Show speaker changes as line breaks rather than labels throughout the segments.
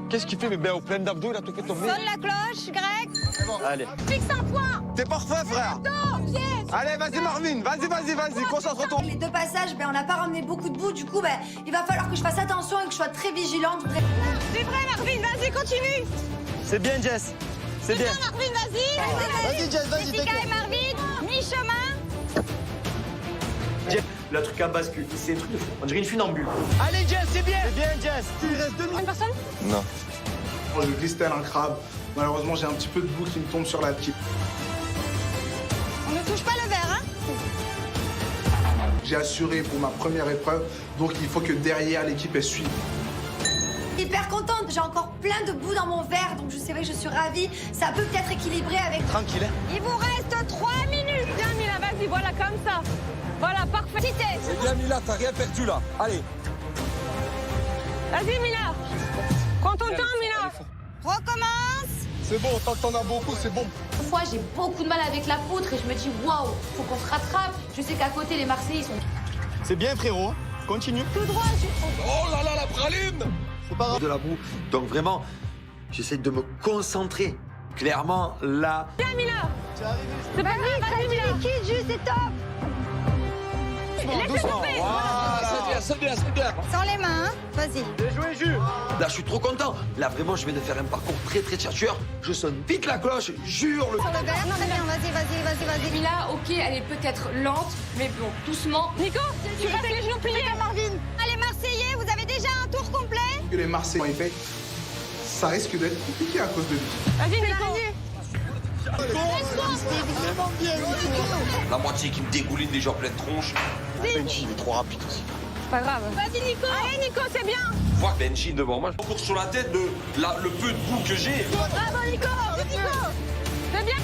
Qu'est-ce qu'il fait, mais ben, au plein d'abdos, il a tout fait tomber.
Sonne la cloche, Greg.
Allez.
Fixe un point.
T'es parfait, frère. Allez, vas-y, Marvin. Vas-y, concentre-toi.
Les deux passages, on n'a pas ramené beaucoup de boue, du coup, il va falloir que je fasse attention et que je sois très vigilante.
C'est vrai, Marvin, vas-y, continue.
C'est bien, Jess. C'est bien.
Marvin, vas-y.
Vas-y, Jess, vas-y,
Jessica et
t'inquiète.
Marvin, mi-chemin.
Le truc à bascule, c'est un truc de fou. On dirait une funambule.
Allez, Jess, c'est bien. C'est bien, Jess. Il reste 2 minutes.
Une personne?
Non.
Je glisse tel un crabe. Malheureusement, j'ai un petit peu de boue qui me tombe sur la pied.
On ne touche pas le verre, hein?
J'ai assuré pour ma première épreuve, donc il faut que derrière l'équipe elle suive.
Hyper contente, j'ai encore plein de boue dans mon verre, donc je suis ravie. Ça peut peut-être équilibrer avec...
Tranquille, hein.
Il vous reste 3 minutes. Bien, Mila, vas-y, voilà, comme ça. Voilà, parfait. Cité.
C'est bien, Mila, t'as rien perdu, là. Allez.
Vas-y, Mila. Prends ton temps, Mila. Recommence.
C'est bon, tant que t'en as beaucoup, c'est bon.
Une fois, j'ai beaucoup de mal avec la poutre et je me dis waouh, faut qu'on se rattrape. Je sais qu'à côté, les Marseillais, ils sont.
C'est bien, frérot. Continue.
Tout droit.
Oh là là, la praline. C'est pas grave.
De la boue. Donc vraiment, j'essaie de me concentrer. Clairement, là...
Bien, Mila. C'est pas grave, vas-y, Mila. Liquide, juste, c'est top.
Doucement. Voilà, c'est bien.
Sans les mains, hein. Vas-y.
Bien joué, Jules.
Là, je suis trop content. Là, vraiment, je viens de faire un parcours très chercheur. Je sonne vite la cloche, jure le...
Sur le verre, c'est bien. Vas-y.
Mila, ok, elle est peut-être lente, mais bon, doucement.
Nico, tu restes les genoux pliés. Marvin. Allez, Marseillais, vous avez déjà un tour complet.
Que les Marseillais ont fait, ça risque d'être compliqué à cause de lui.
Vas-y, Nico.
La moitié qui me dégouline déjà en pleine tronche.
Benji, il est trop rapide aussi.
C'est pas grave. Vas-y, Nico. Allez, Nico, c'est bien.
Vois Benji devant moi. Je cours sur la tête le peu de boue que j'ai.
Bravo, Nico. C'est bien.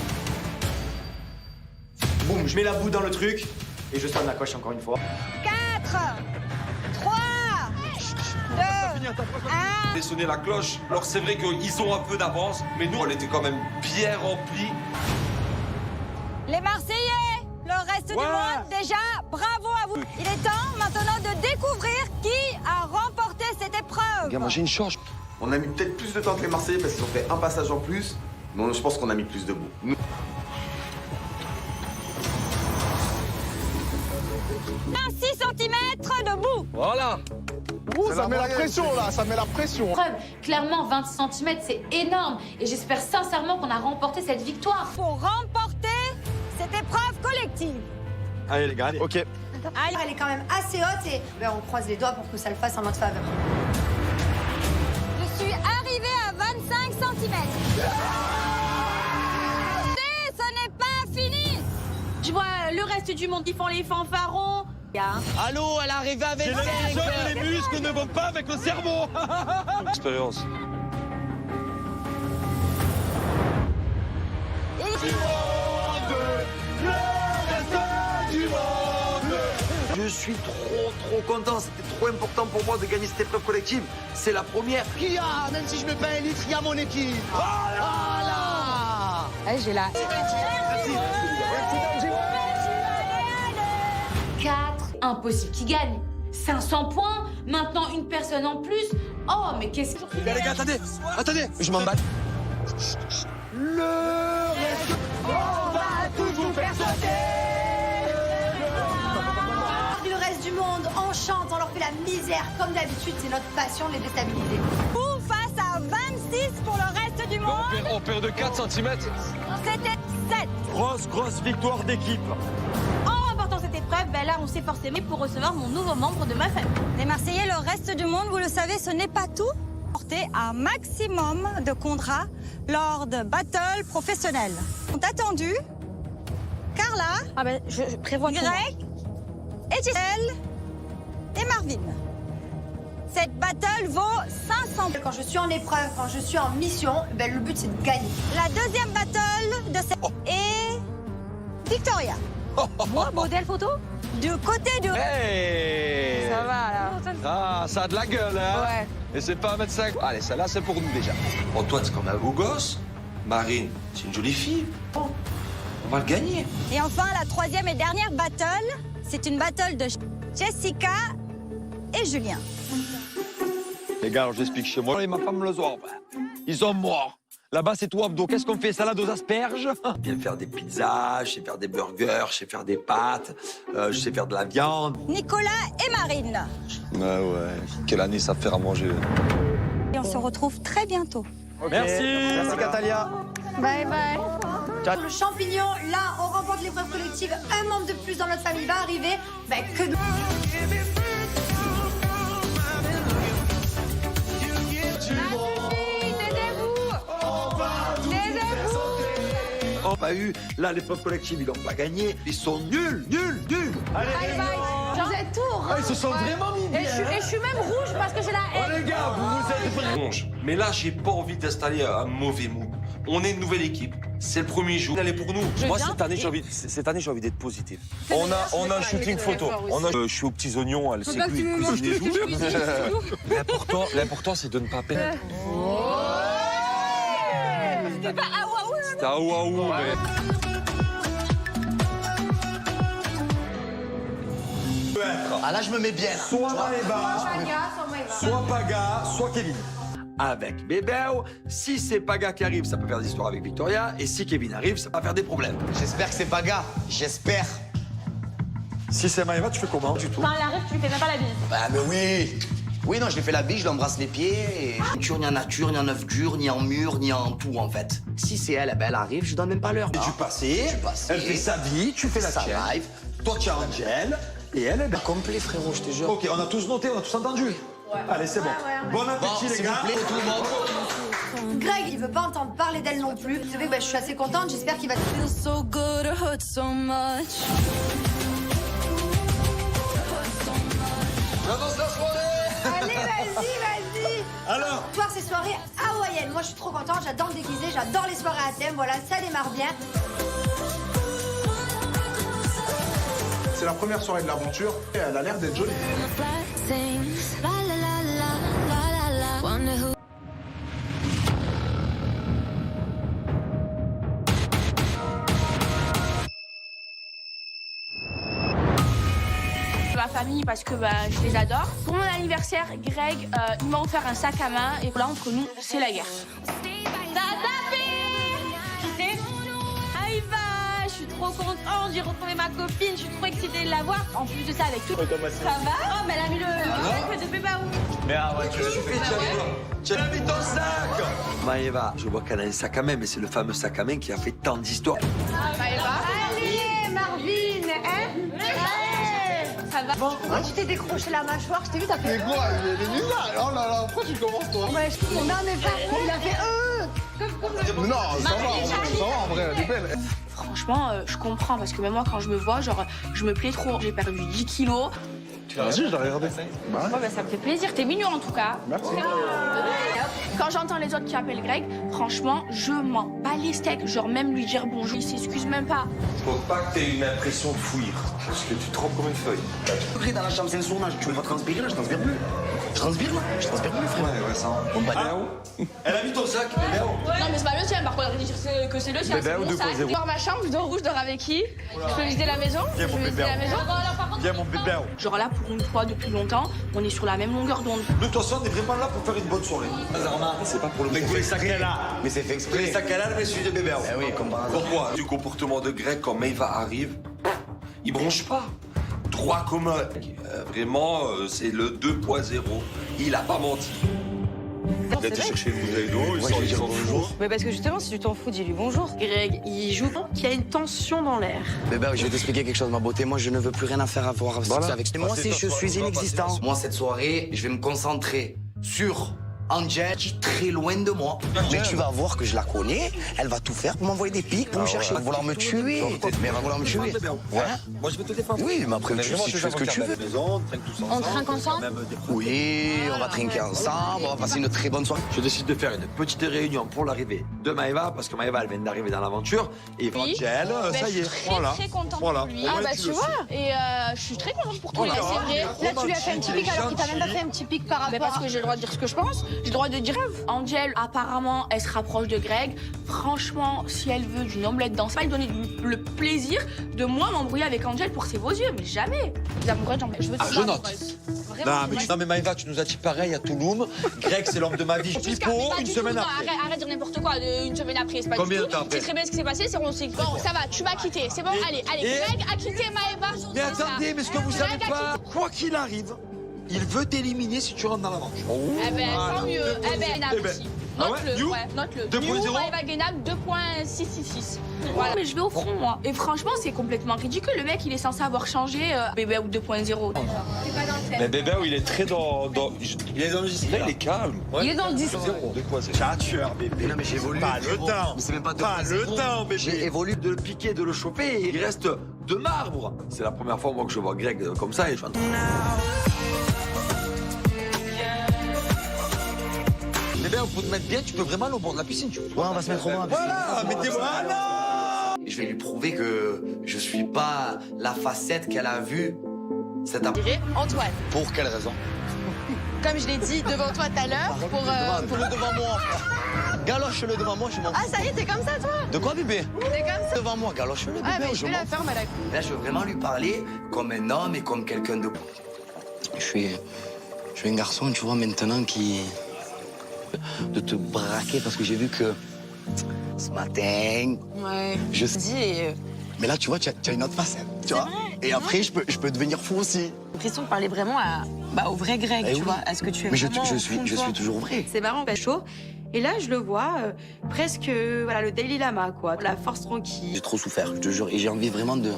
Boum, je mets la boue dans le truc et je sonne la cloche encore une fois.
4, 3, 2, 1.
J'ai sonné la cloche. Alors c'est vrai qu'ils ont un peu d'avance, mais nous, on était quand même bien remplis.
Les Marseillais, le reste du monde, déjà, bravo à vous. Il est temps maintenant de découvrir qui a remporté cette épreuve.
Regarde, moi j'ai une charge.
On a mis peut-être plus de temps que les Marseillais parce qu'ils ont fait un passage en plus, mais je pense qu'on a mis plus de boue. Nous-
6 cm de boue.
Voilà. Ça met la pression, là. Ça met la pression.
Preuve, clairement, 20 cm, c'est énorme. Et j'espère sincèrement qu'on a remporté cette victoire.
Pour remporter cette épreuve collective.
Allez, les gars, allez. Ok.
Elle est quand même assez haute et on croise les doigts pour que ça le fasse en notre faveur.
Je suis arrivée à 25 cm. Ce n'est pas fini.
Je vois le reste du monde qui font les fanfarons.
Allô, elle est arrivée avec J'ai l'impression que les muscles ne vont pas avec le cerveau. Expérience.
Je suis trop content. C'était trop important pour moi de gagner cette épreuve collective. C'est la première.
Qui a, même si je mets pas un litre, il y a mon équipe. Voilà.
J'ai la...
4, impossible qui gagne. 500 points, maintenant une personne en plus. Oh, mais qu'est-ce que...
Les gars, attendez. Je m'en bats. Le reste, on va toujours faire sauter.
Le reste du monde, on chante, on leur fait la misère. Comme d'habitude, c'est notre passion de les déstabiliser.
Ou face à 26 pour le reste du monde.
On perd de 4 cm.
C'était 7.
Grosse victoire d'équipe.
En remportant cette épreuve, là, on s'est forcé pour recevoir mon nouveau membre de ma famille.
Les Marseillais, le reste du monde, vous le savez, ce n'est pas tout. Porter un maximum de contrats lors de battles professionnels. Sont attendus Carla,
Je prévois
Greg, et Gisèle et Marvin. Cette battle vaut 500.
Quand je suis en épreuve, quand je suis en mission, le but c'est de gagner.
La deuxième battle de cette est Victoria.
Moi, modèle photo.
Du côté du...
Hey.
Ça va là.
Ah, ça a de la gueule, hein.
Ouais.
Et c'est pas 1m5. Allez, celle-là, c'est pour nous déjà.
Antoine, c'est comme un beau gosse. Marine, c'est une jolie fille. va le gagner.
Et enfin, la troisième et dernière battle, c'est une battle de Jessica et Julien.
Les gars, alors j'explique chez moi et ma femme le soir. Ils sont morts. Là-bas, c'est tout Abdo. Qu'est-ce qu'on fait? Salade aux asperges?
Je sais faire des pizzas, je sais faire des burgers, je sais faire des pâtes, je sais faire de la viande.
Nicolas et Marine.
Ouais. Quelle année ça fait à manger.
Et on se retrouve très bientôt.
Merci.
Merci Catalia.
Bye bye. Le champignon, là, on remporte l'épreuve collective. Un membre de plus dans notre famille va arriver. Ben, que nous.
On a eu, là, l'épreuve collective, ils n'ont pas gagné. Ils sont nuls.
Vous êtes tours.
Ils se sont vraiment mis bien.
Et je suis même rouge parce que j'ai la haine.
Les gars, vous êtes vrais.
Mais là, j'ai pas envie d'installer un mauvais mood. On est une nouvelle équipe. C'est le premier jour. Elle est pour nous.
Moi, cette année, j'ai envie d'être positif. On a un shooting photo. Je suis aux petits oignons, elle sait cuisiner tout. L'important, c'est de ne pas perdre.
C'était pas ah waouh.
C'était un waouh, mais...
Ah là, je me mets bien. Là.
Soit Paga, soit Kevin. Avec Bébéo, si c'est Paga qui arrive, ça peut faire des histoires avec Victoria. Et si Kevin arrive, ça va faire des problèmes.
J'espère que c'est pas gars. J'espère.
Si c'est Maëva, tu fais comment du tout?
Quand elle arrive, tu lui fais même pas la bise.
Bah, mais oui. Oui, non, je lui fais la bille, je l'embrasse les pieds. Et... Nature, ni en nature, ni en œuf dur, ni en mur, ni en tout, en fait. Si c'est elle, ben, elle arrive, je donne même pas l'heure.
Et tu passais, elle fait sa vie, tu fais la tienne.
live.
Toi, tu as Angel, et elle est bien.
Complet, frérot, je te jure.
Ok, on a tous noté, on a tous entendu. Allez, c'est bon. Bon appétit, les
s'il
gars.
vous plaît, tout le monde.
Greg, il veut pas entendre parler d'elle non plus. Vous savez, ben, je suis assez contente. J'espère qu'il va.
J'annonce la soirée.
Allez, vas-y.
Alors,
Ce soir, c'est soirée hawaïenne. Moi, je suis trop contente. J'adore me déguiser. J'adore les soirées à thème. Voilà, ça démarre bien.
C'est la première soirée de l'aventure et elle a l'air d'être jolie.
Ma famille parce que je les adore. Pour mon anniversaire, Greg, il m'a offert un sac à main et là entre nous, c'est la guerre. Je suis trop contente, j'ai retrouvé ma copine, je suis trop excitée de la voir. En plus de ça, avec tout. Ça va? Oh, mais elle a mis le sac de Bébéo.
mais ah ouais, qu'est-ce que tu fais, tu as mis ton sac. Maëva, je vois qu'elle a un sac à main, mais c'est le fameux sac à main qui a fait tant d'histoires.
Allez, Marvin, hein?
Ça va?
Bon, tu t'es décroché la mâchoire, je t'ai vu, t'as fait.
Mais quoi? Il est bizarre. Oh là là, pourquoi tu commences toi?
Ouais, non, mais pas. Il a fait.
Non, ça va en vrai, elle est belle.
Franchement, je comprends parce que même moi, quand je me vois, genre, je me plais trop. J'ai perdu 10 kilos.
Vas-y, je l'ai regardé. Bah,
Ouais, ça me fait plaisir. T'es mignon en tout cas.
merci.
Quand j'entends les autres qui appellent Greg, franchement, je m'en bats les steaks. Genre, même lui dire bonjour, il s'excuse même pas.
Faut pas que t'aies une impression de fouillir, parce que tu trempes comme une feuille.
Après, dans la chambre, c'est un tournage. Tu veux pas transpirer là? Je transpire plus. Je transpire là? Je transpire plus, frère.
Ouais, ça.
Bon, bah,
Elle a mis ton sac, Bébéo.
Non, mais c'est pas le tien. Par contre, elle dit que c'est le sien.
Bébé
C'est
ou
mon sac.
2.0.
Je dors ma chambre, je dors où, je dors avec qui? Je peux visiter la maison?
Viens, mon
Je peux visiter
bébé.
la maison?
Viens, mon Bébéo.
Genre là, pour une fois depuis longtemps, on est sur la même longueur d'onde.
De toute façon, on est vraiment là pour faire une bonne soirée. C'est pas pour le mec. Les sacs qu'elle a.
mais c'est fait exprès.
Les sacs qu'elle a, mais celui de Bébéo.
Eh oui, comme par hasard.
Pourquoi?
Du comportement de Greg, quand Maëva arrive, il bronche pas. Droit comme un... Vraiment, c'est le 2.0. Il a pas menti. Il a été chercher une bouteille d'eau, il sort les bonjour.
Mais parce que justement, si tu t'en fous, dis-lui bonjour.
Greg, il joue qu'il y a une tension dans l'air.
Bébé, je vais t'expliquer quelque chose, ma beauté. Moi, je ne veux plus rien à faire à voir avec moi. Si je suis inexistant. Moi, cette soirée, je vais me concentrer sur Angel, qui est très loin de moi. Mais tu vas voir que je la connais. Elle va tout faire pour m'envoyer des pics, pour me chercher. Elle va vouloir me tuer. Mais elle va vouloir me tuer.
Ouais. Moi, je vais te défendre.
Oui, mais après, tu fais ce que tu veux.
On trinque ensemble?
Oui, on va trinquer ensemble, on va passer une très bonne soirée.
Je décide de faire une petite réunion pour l'arrivée de Maëva, parce que Maëva, elle vient d'arriver dans l'aventure. Et
Oui.
Angel, ça y est,
Je suis
voilà.
très contente
Voilà.
pour lui.
Au moins,
Ah bah
tu
tu
le
vois.
sais.
Et je suis très contente pour toi.
Voilà.
C'est vrai.
Là, tu lui as fait un petit pic alors qu'il t'a même pas fait un petit pic par
Mais
rapport
parce que j'ai le droit de dire ce que je pense. j'ai le droit de dire. Angel, apparemment, elle se rapproche de Greg. Franchement, si elle veut d'une omelette dans ça, elle donner le plaisir de moi m'embrouiller avec Angel pour ses beaux yeux, mais jamais. Les amoureux, je veux
je note. Non mais Maëva, tu nous as dit pareil à Touloum. Greg, c'est l'homme de ma vie. Pipo, une semaine après.
Arrête de dire n'importe quoi, une semaine après, c'est pas
Combien
du
de temps
tout.
après?
C'est très bien ce qui s'est passé, bon, ça va, tu m'as quitté, c'est bon, allez, Greg a quitté Maëva.
Mais attendez, mais ce que vous savez pas, quoi qu'il arrive, il veut t'éliminer si tu rentres dans la manche.
Eh ben, tant mieux. Eh ben, aussi. Note-le,
ouais,
note-le.
2.0.
Maëva Guénab, 2.666. Voilà. Mais je vais au front, moi. Et franchement, c'est complètement ridicule. Le mec, il est censé avoir changé bébé ou 2.0. C'est pas dans le thème.
Mais bébé, il est très dans. Il est dans le display, il est calme.
Il est dans le 10.
De quoi c'est
Tchatcheur, bébé.
Non mais j'évolue.
Pas le temps.
Mais c'est même pas
le temps, bébé.
J'ai évolué de le piquer, de le choper, et il reste de marbre. C'est la première fois, moi, que je vois Greg comme ça, et je suis en train
Eh bien, faut te mettre bien, tu peux vraiment aller au bord de la piscine. Tu
Ouais, on va se mettre au bord.
Voilà, mettez-moi.
Je vais lui prouver que je suis pas la facette qu'elle a vue. Cette
Antoine,
Pour quelle raison?
comme je l'ai dit devant toi tout à l'heure,
Pour le devant moi. Galoche-le devant moi, je m'en fous.
Ah, ça y est, t'es comme ça, toi?
De quoi, bébé?
T'es comme ça?
Devant moi, galoche-le, bébé,
Ah, mais je
je
vais
m'en
la faire, malade.
Là, je veux vraiment lui parler comme un homme et comme quelqu'un de... Je suis un garçon, tu vois, maintenant qui... De te braquer parce que j'ai vu que ce matin...
Ouais.
Je
dis...
Mais là, tu vois, tu as une autre facette, tu vois. Et après, je peux devenir fou aussi.
J'ai l'impression de parler vraiment au vrai Greg,
Eh
tu
oui.
vois. Est-ce que tu es
Mais je
vraiment au fond de
suis
toi?
toujours vrai.
C'est marrant, pas chaud. Et là, je le vois presque, le Daily Lama, quoi. La force tranquille.
J'ai trop souffert, je te jure. Et j'ai envie vraiment de...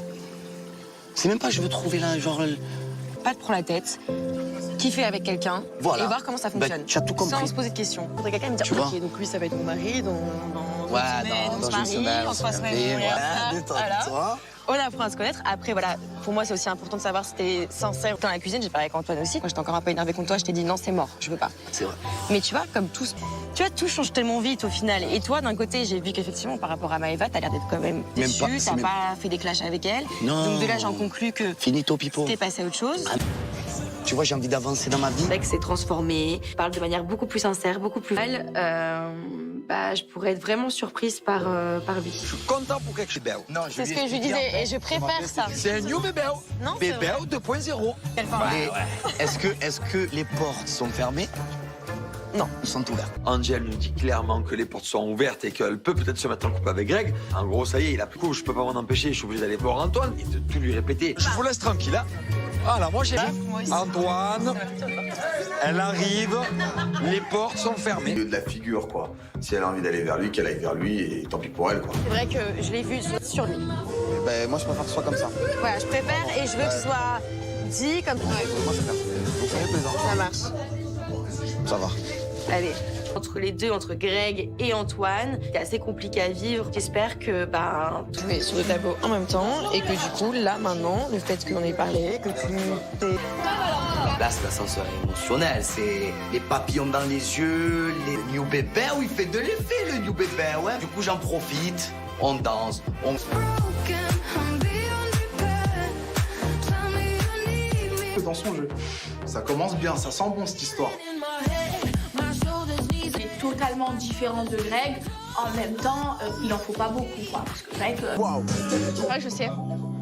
C'est même pas je veux trouver là, genre...
Pas te prendre la tête, kiffer avec quelqu'un
Voilà.
et voir comment ça fonctionne.
Ben, tu as tout compris.
Sans se poser de questions. Faudrait quelqu'un me dire,
Tu vois.
ok, donc lui, ça va être mon mari, dans
Ouais,
une semaine, on se
dans une
marie,
semaine,
en 3 semaines, on
voilà,
regarde,
détends-toi.
On apprend à se connaître. Après, voilà, pour moi, c'est aussi important de savoir si t'es sincère dans la cuisine. J'ai parlé avec Antoine aussi. Quand j'étais encore un peu énervée contre toi, je t'ai dit non, c'est mort, je veux pas.
C'est vrai.
Mais tu vois, comme tout, tout change tellement vite au final. Et toi, d'un côté, j'ai vu qu'effectivement, par rapport à Maëva, t'as l'air d'être quand même
Même
déçu,
pas,
t'as
c'est même-
pas fait des clashs avec elle.
Non.
Donc de là, j'en conclus que
Finito, pipo.
t'es passé à autre chose.
Tu vois, j'ai envie d'avancer dans ma vie.
Le mec s'est transformé, parle de manière beaucoup plus sincère, beaucoup plus belle. Je pourrais être vraiment surprise par lui.
Je suis content pour quelque chose de belle.
Non,
C'est ce que je lui disais, et je préfère ça.
C'est un new bébé.
Non, c'est
Bébé
vrai.
2.0.
Est-ce que les portes sont fermées? Non, elles sont ouvertes.
Angel nous dit clairement que les portes sont ouvertes et qu'elle peut peut-être se mettre en couple avec Greg. En gros, ça y est, il a plus coup, je peux pas m'en empêcher, je suis obligé d'aller voir Antoine et de tout lui répéter. Je vous laisse tranquille, hein. Voilà, moi j'ai Antoine, elle arrive, les portes sont fermées.
De la figure, quoi. Si elle a envie d'aller vers lui, qu'elle aille vers lui, et tant pis pour elle, quoi.
C'est vrai que je l'ai vu sur lui.
Ben, moi, je préfère que ce soit comme ça.
Voilà, je préfère et je veux que ce soit dit comme ça.
Moi, ça fait plaisir.
Ça marche.
Ça va.
Allez. Entre les deux, entre Greg et Antoine, c'est assez compliqué à vivre. J'espère que tout est sur le tableau en même temps et que du coup, là, maintenant, le fait que l'on ait parlé, que tu t'es...
Là, c'est l'ascenseur émotionnel. C'est les papillons dans les yeux, les new bébés où il fait de l'effet, le new bébé, ouais. Du coup, j'en profite. On danse, on...
Dans son jeu. Ça commence bien, ça sent bon cette histoire.
est totalement différent de Greg. En même temps, il en faut pas beaucoup, quoi. Parce que Greg...
Waouh.
Ouais, je sais.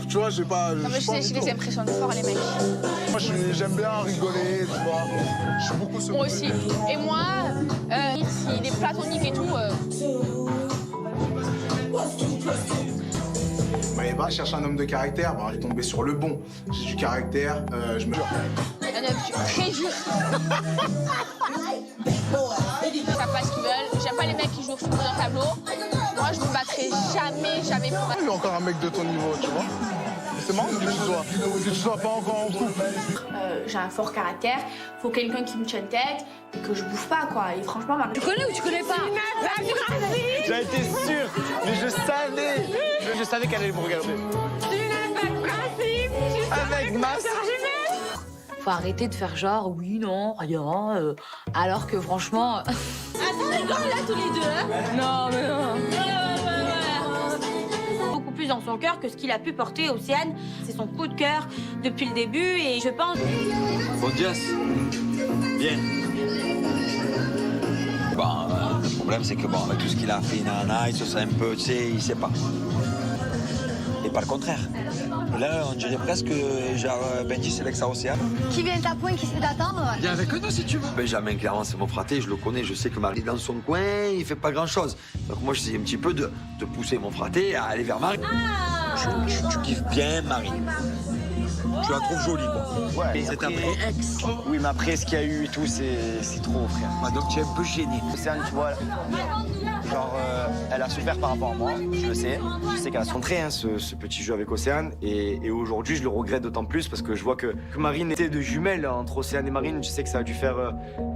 Tu vois, j'ai pas...
Non, mais je les impressionne fort, les mecs.
Moi, j'aime bien rigoler, tu vois. Je suis beaucoup ce...
Moi aussi. Et moi, s'il est platonique et tout...
Maëva cherche un homme de caractère, ben, elle est tombée sur le bon. J'ai du caractère, je me...
Un homme très juste. Ils savent pas ce qu'ils veulent. J'aime pas les mecs qui jouent au foot dans un tableau. Moi, je me battrai jamais pour ça.
Il y a encore un mec de ton niveau, tu vois. C'est marrant que tu sois pas encore en couple.
J'ai un fort caractère. Faut quelqu'un qui me tienne tête et que je bouffe pas, quoi. Et franchement, tu connais ou tu connais pas?
J'en étais sûr, mais je savais qu'elle allait me regarder. Avec Mas.
Faut arrêter de faire genre, oui, non, rien, alors que franchement... Attends, rigole là tous les deux, hein? Non, mais non.
Beaucoup plus dans son cœur que ce qu'il a pu porter Océane. C'est son coup de cœur depuis le début et je pense...
Bon, Jess. Bien.
Bon, le problème, c'est que bon, avec tout ce qu'il a fait, nanana, il se sent un peu, tu sais, il sait pas. Et pas le contraire. Et là, on dirait presque, genre, Benji, c'est l'ex-Océane.
Qui vient t'apprendre, qui sait t'attendre?
Viens avec nous si tu veux. Benjamin, clairement, c'est mon fraté, je le connais, je sais que Marie, dans son coin, il fait pas grand-chose. Donc moi, j'essaie un petit peu de pousser mon fraté à aller vers Marie. Tu kiffes bien Marie. Tu la trouves jolie, quoi.
Ouais,
c'est un
après-
vrai ex.
Oui, mais après, ce qu'il y a eu et tout, c'est trop, frère.
Ah, donc tu es un peu gêné.
Océane, tu vois, genre, elle a souffert par rapport à moi, je le sais. Je sais qu'elle a centré ce petit jeu avec Océane. Et aujourd'hui, je le regrette d'autant plus parce que je vois que Marine était de jumelles entre Océane et Marine. Je sais que ça a dû faire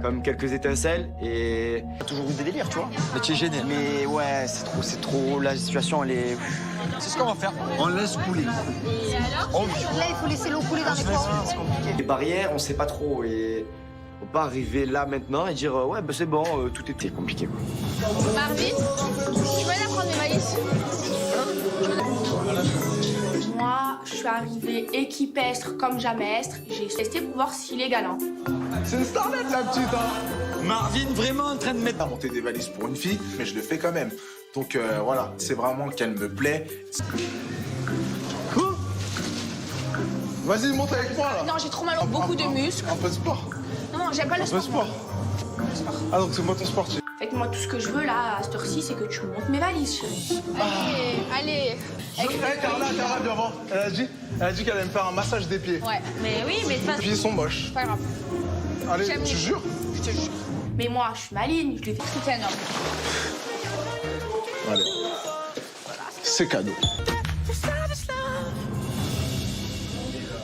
comme quelques étincelles. Et il y a toujours eu des délires, tu vois.
Mais tu es gêné.
Mais ouais, c'est trop. La situation, elle est.
C'est ce qu'on va faire. On laisse couler.
Là, il faut laisser l'eau couler dans les corps.
Les barrières, on sait pas trop. Et on peut pas arriver là maintenant et dire ouais, bah, c'est bon, tout était compliqué, quoi.
Marvin, tu vas aller prendre mes valises.
Moi, je suis arrivée équipestre comme jamais estre. J'ai testé pour voir s'il est galant.
C'est une starlette, la petite, hein.
Marvin, vraiment en train de mettre...
À monter des valises pour une fille, mais je le fais quand même. Donc voilà, c'est vraiment qu'elle me plaît. Quoi? Vas-y, monte avec moi, là.
Non, j'ai trop mal, beaucoup de muscles.
Un peu de sport.
Non, j'aime pas le
Un peu de
sport.
sport. Ah, donc c'est moi ton sportif.
Fait que moi, tout ce que je veux là, à cette heure-ci, c'est que tu montes mes valises, chérie.
Allez.
Hey, Carla, viens voir. Elle a dit qu'elle allait me faire un massage des pieds.
Ouais, mais oui, mais
Les pieds sont moches.
pas grave.
Allez,
J'aime
tu
les-
jures?
Je te jure.
Mais moi, je suis maligne, je l'ai fait.
C'était un homme.
Allez. C'est cadeau.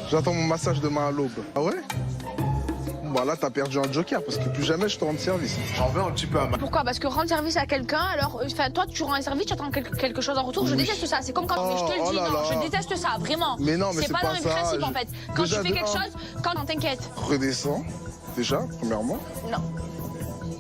J'attends mon massage demain à l'aube. Ah ouais? Bon, là, t'as perdu un joker parce que plus jamais je te rends service. J'en veux un petit peu à ma...
Pourquoi? Parce que rendre service à quelqu'un, alors, enfin, toi, tu rends un service, tu attends quelque chose en retour. Je déteste ça. C'est comme quand, mais je te le
Oh
dis,
là
non,
là.
je déteste ça, vraiment.
Mais non, mais c'est
pas
pas
dans mes
ça.
principes, en fait. Quand
Déjà,
tu fais
de
quelque
un.
chose, non, t'inquiète.
Redescends, déjà, premièrement.
Non.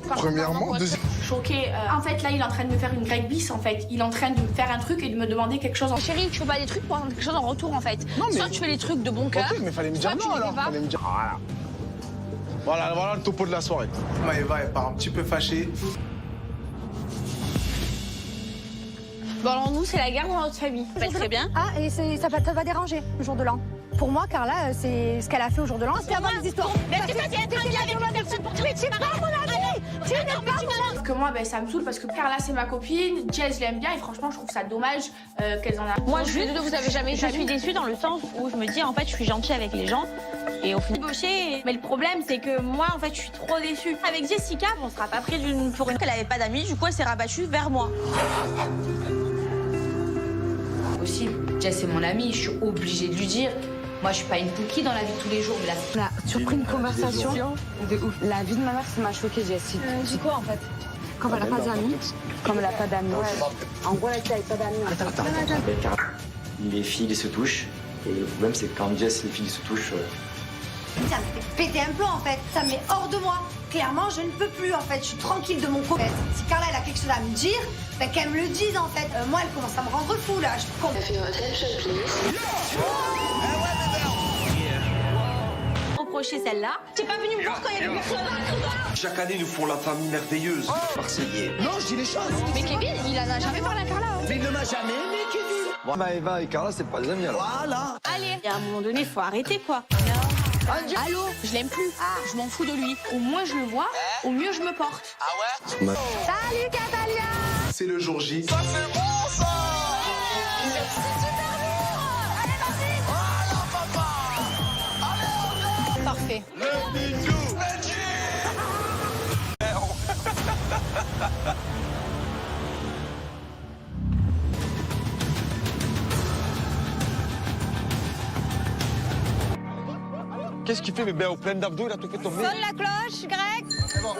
Premièrement, deuxième...
Choquée. En fait, là, il est en train de me faire une grec bis, en fait. Il est en train de me faire un truc et de me demander quelque chose en...
Chérie, tu fais pas des trucs pour avoir quelque chose en retour, en fait.
Non, mais-
Soit tu fais les trucs de bon cœur.
Ok, mais fallait me dire
soit tu
non
les
alors.
fais pas.
Fallait me dire... Voilà le topo de la soirée. Maëva, elle part un petit peu fâchée.
Bon, alors nous, c'est la guerre dans notre famille. Ça va très bien.
Ah, et ça va déranger le jour de l'an. Pour moi, Carla, c'est ce qu'elle a fait au jour de l'an, c'est avoir des histoires.
Mais est-ce que ça vient être un lien avec la personne pour tuer? Tu n'es pas mon ami! Tu n'es pas mon ami!
Que moi, ben, ça me saoule parce que Carla, c'est ma copine, Jess, je l'aime bien et franchement, je trouve ça dommage qu'elles en aient.
Moi, je vous avez jamais été. Je suis déçue dans le sens où je me dis, en fait, je suis gentille avec les gens. Et au final, gaucher. Mais le problème, c'est que moi, en fait, je suis trop déçue. Avec Jessica, on sera pas pris pour une qu'elle avait pas d'amis. Du coup, elle s'est rabattue vers moi.
Aussi, Jess c'est mon amie, je suis obligée de lui dire. Moi, je suis pas une cookie dans la vie de tous les jours, mais là,
On a surpris une conversation de ouf. La vie de ma mère, ça m'a choquée, Jessie.
Dis quoi, en fait?
Comme elle n'a pas d'amis. Comme elle n'a pas d'amis. En gros, elle n'a pas d'amis.
Attends. Les filles se touchent. Et le problème, c'est que quand Jess et les filles se touchent.
Ça me fait péter un peu, en fait. Ça me met hors de moi. Clairement, je ne peux plus, en fait. Je suis tranquille de mon côté. Si Carla, elle a quelque chose à me dire, ben, qu'elle me le dise, en fait. Moi, elle commence à me rendre fou, là. Je suis con.
Reprocher celle-là. T'es pas venu me voir quand il y avait personne.
Chaque année, nous font la famille merveilleuse. Marseillais.
Non, je dis les choses.
Mais Kevin, il en a jamais parlé à Carla.
Mais il ne m'a jamais aimé, Kevin.
Bon, Maëva et Carla, c'est pas des amis, alors.
Voilà.
Allez. Et à un moment donné, faut arrêter, quoi. Allô, je l'aime plus. Je m'en fous de lui. Au moins je le vois, au mieux je me porte.
Salut, Catalia!
C'est le jour J.
Ça, c'est bon, ça!
Parfait.
Qu'est-ce qu'il fait, bébé? Au plein d'abdos, il a tout fait tomber.
Sonne la cloche, Greg.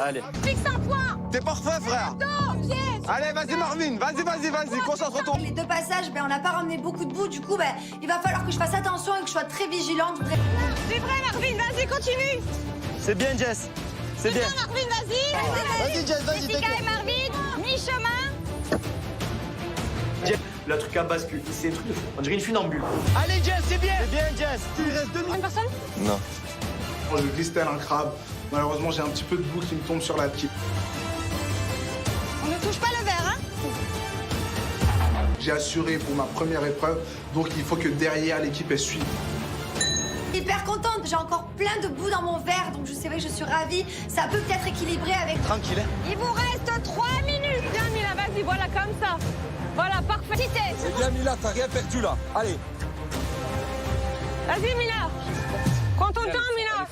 Allez.
Fixe un point.
T'es parfait, frère.
Non, yes.
Allez, vas-y, Marvin. Vas-y, concentre-toi.
Les deux passages, ben, on n'a pas ramené beaucoup de boue. Du coup, ben, il va falloir que je fasse attention et que je sois très vigilante.
C'est vrai, Marvin, vas-y, continue.
C'est bien, Jess. C'est bien.
Marvin, vas-y.
Vas-y, Jess, vas-y,
Jessica
t'inquiète.
et Marvin, mi-chemin.
Le truc à bascule, c'est un truc de fou. On dirait une funambule.
Allez, Jess, c'est bien.
C'est bien, Jess.
Il reste 2 minutes.
Une personne?
Non.
Je glisse tel un crabe. Malheureusement, j'ai un petit peu de boue qui me tombe sur la pied.
touche pas le verre, hein.
J'ai assuré pour ma première épreuve, donc il faut que derrière l'équipe elle suive.
Hyper contente, j'ai encore plein de boue dans mon verre, donc je sais que je suis ravie. Ça peut peut-être équilibrer avec...
Tranquille, hein.
Il vous reste 3 minutes.
Viens Mila, vas-y, voilà comme ça. Voilà, parfait.
Cité.
C'est bien, Mila, t'as rien perdu là. Allez.
Vas-y Mila. Prends ton temps Mila.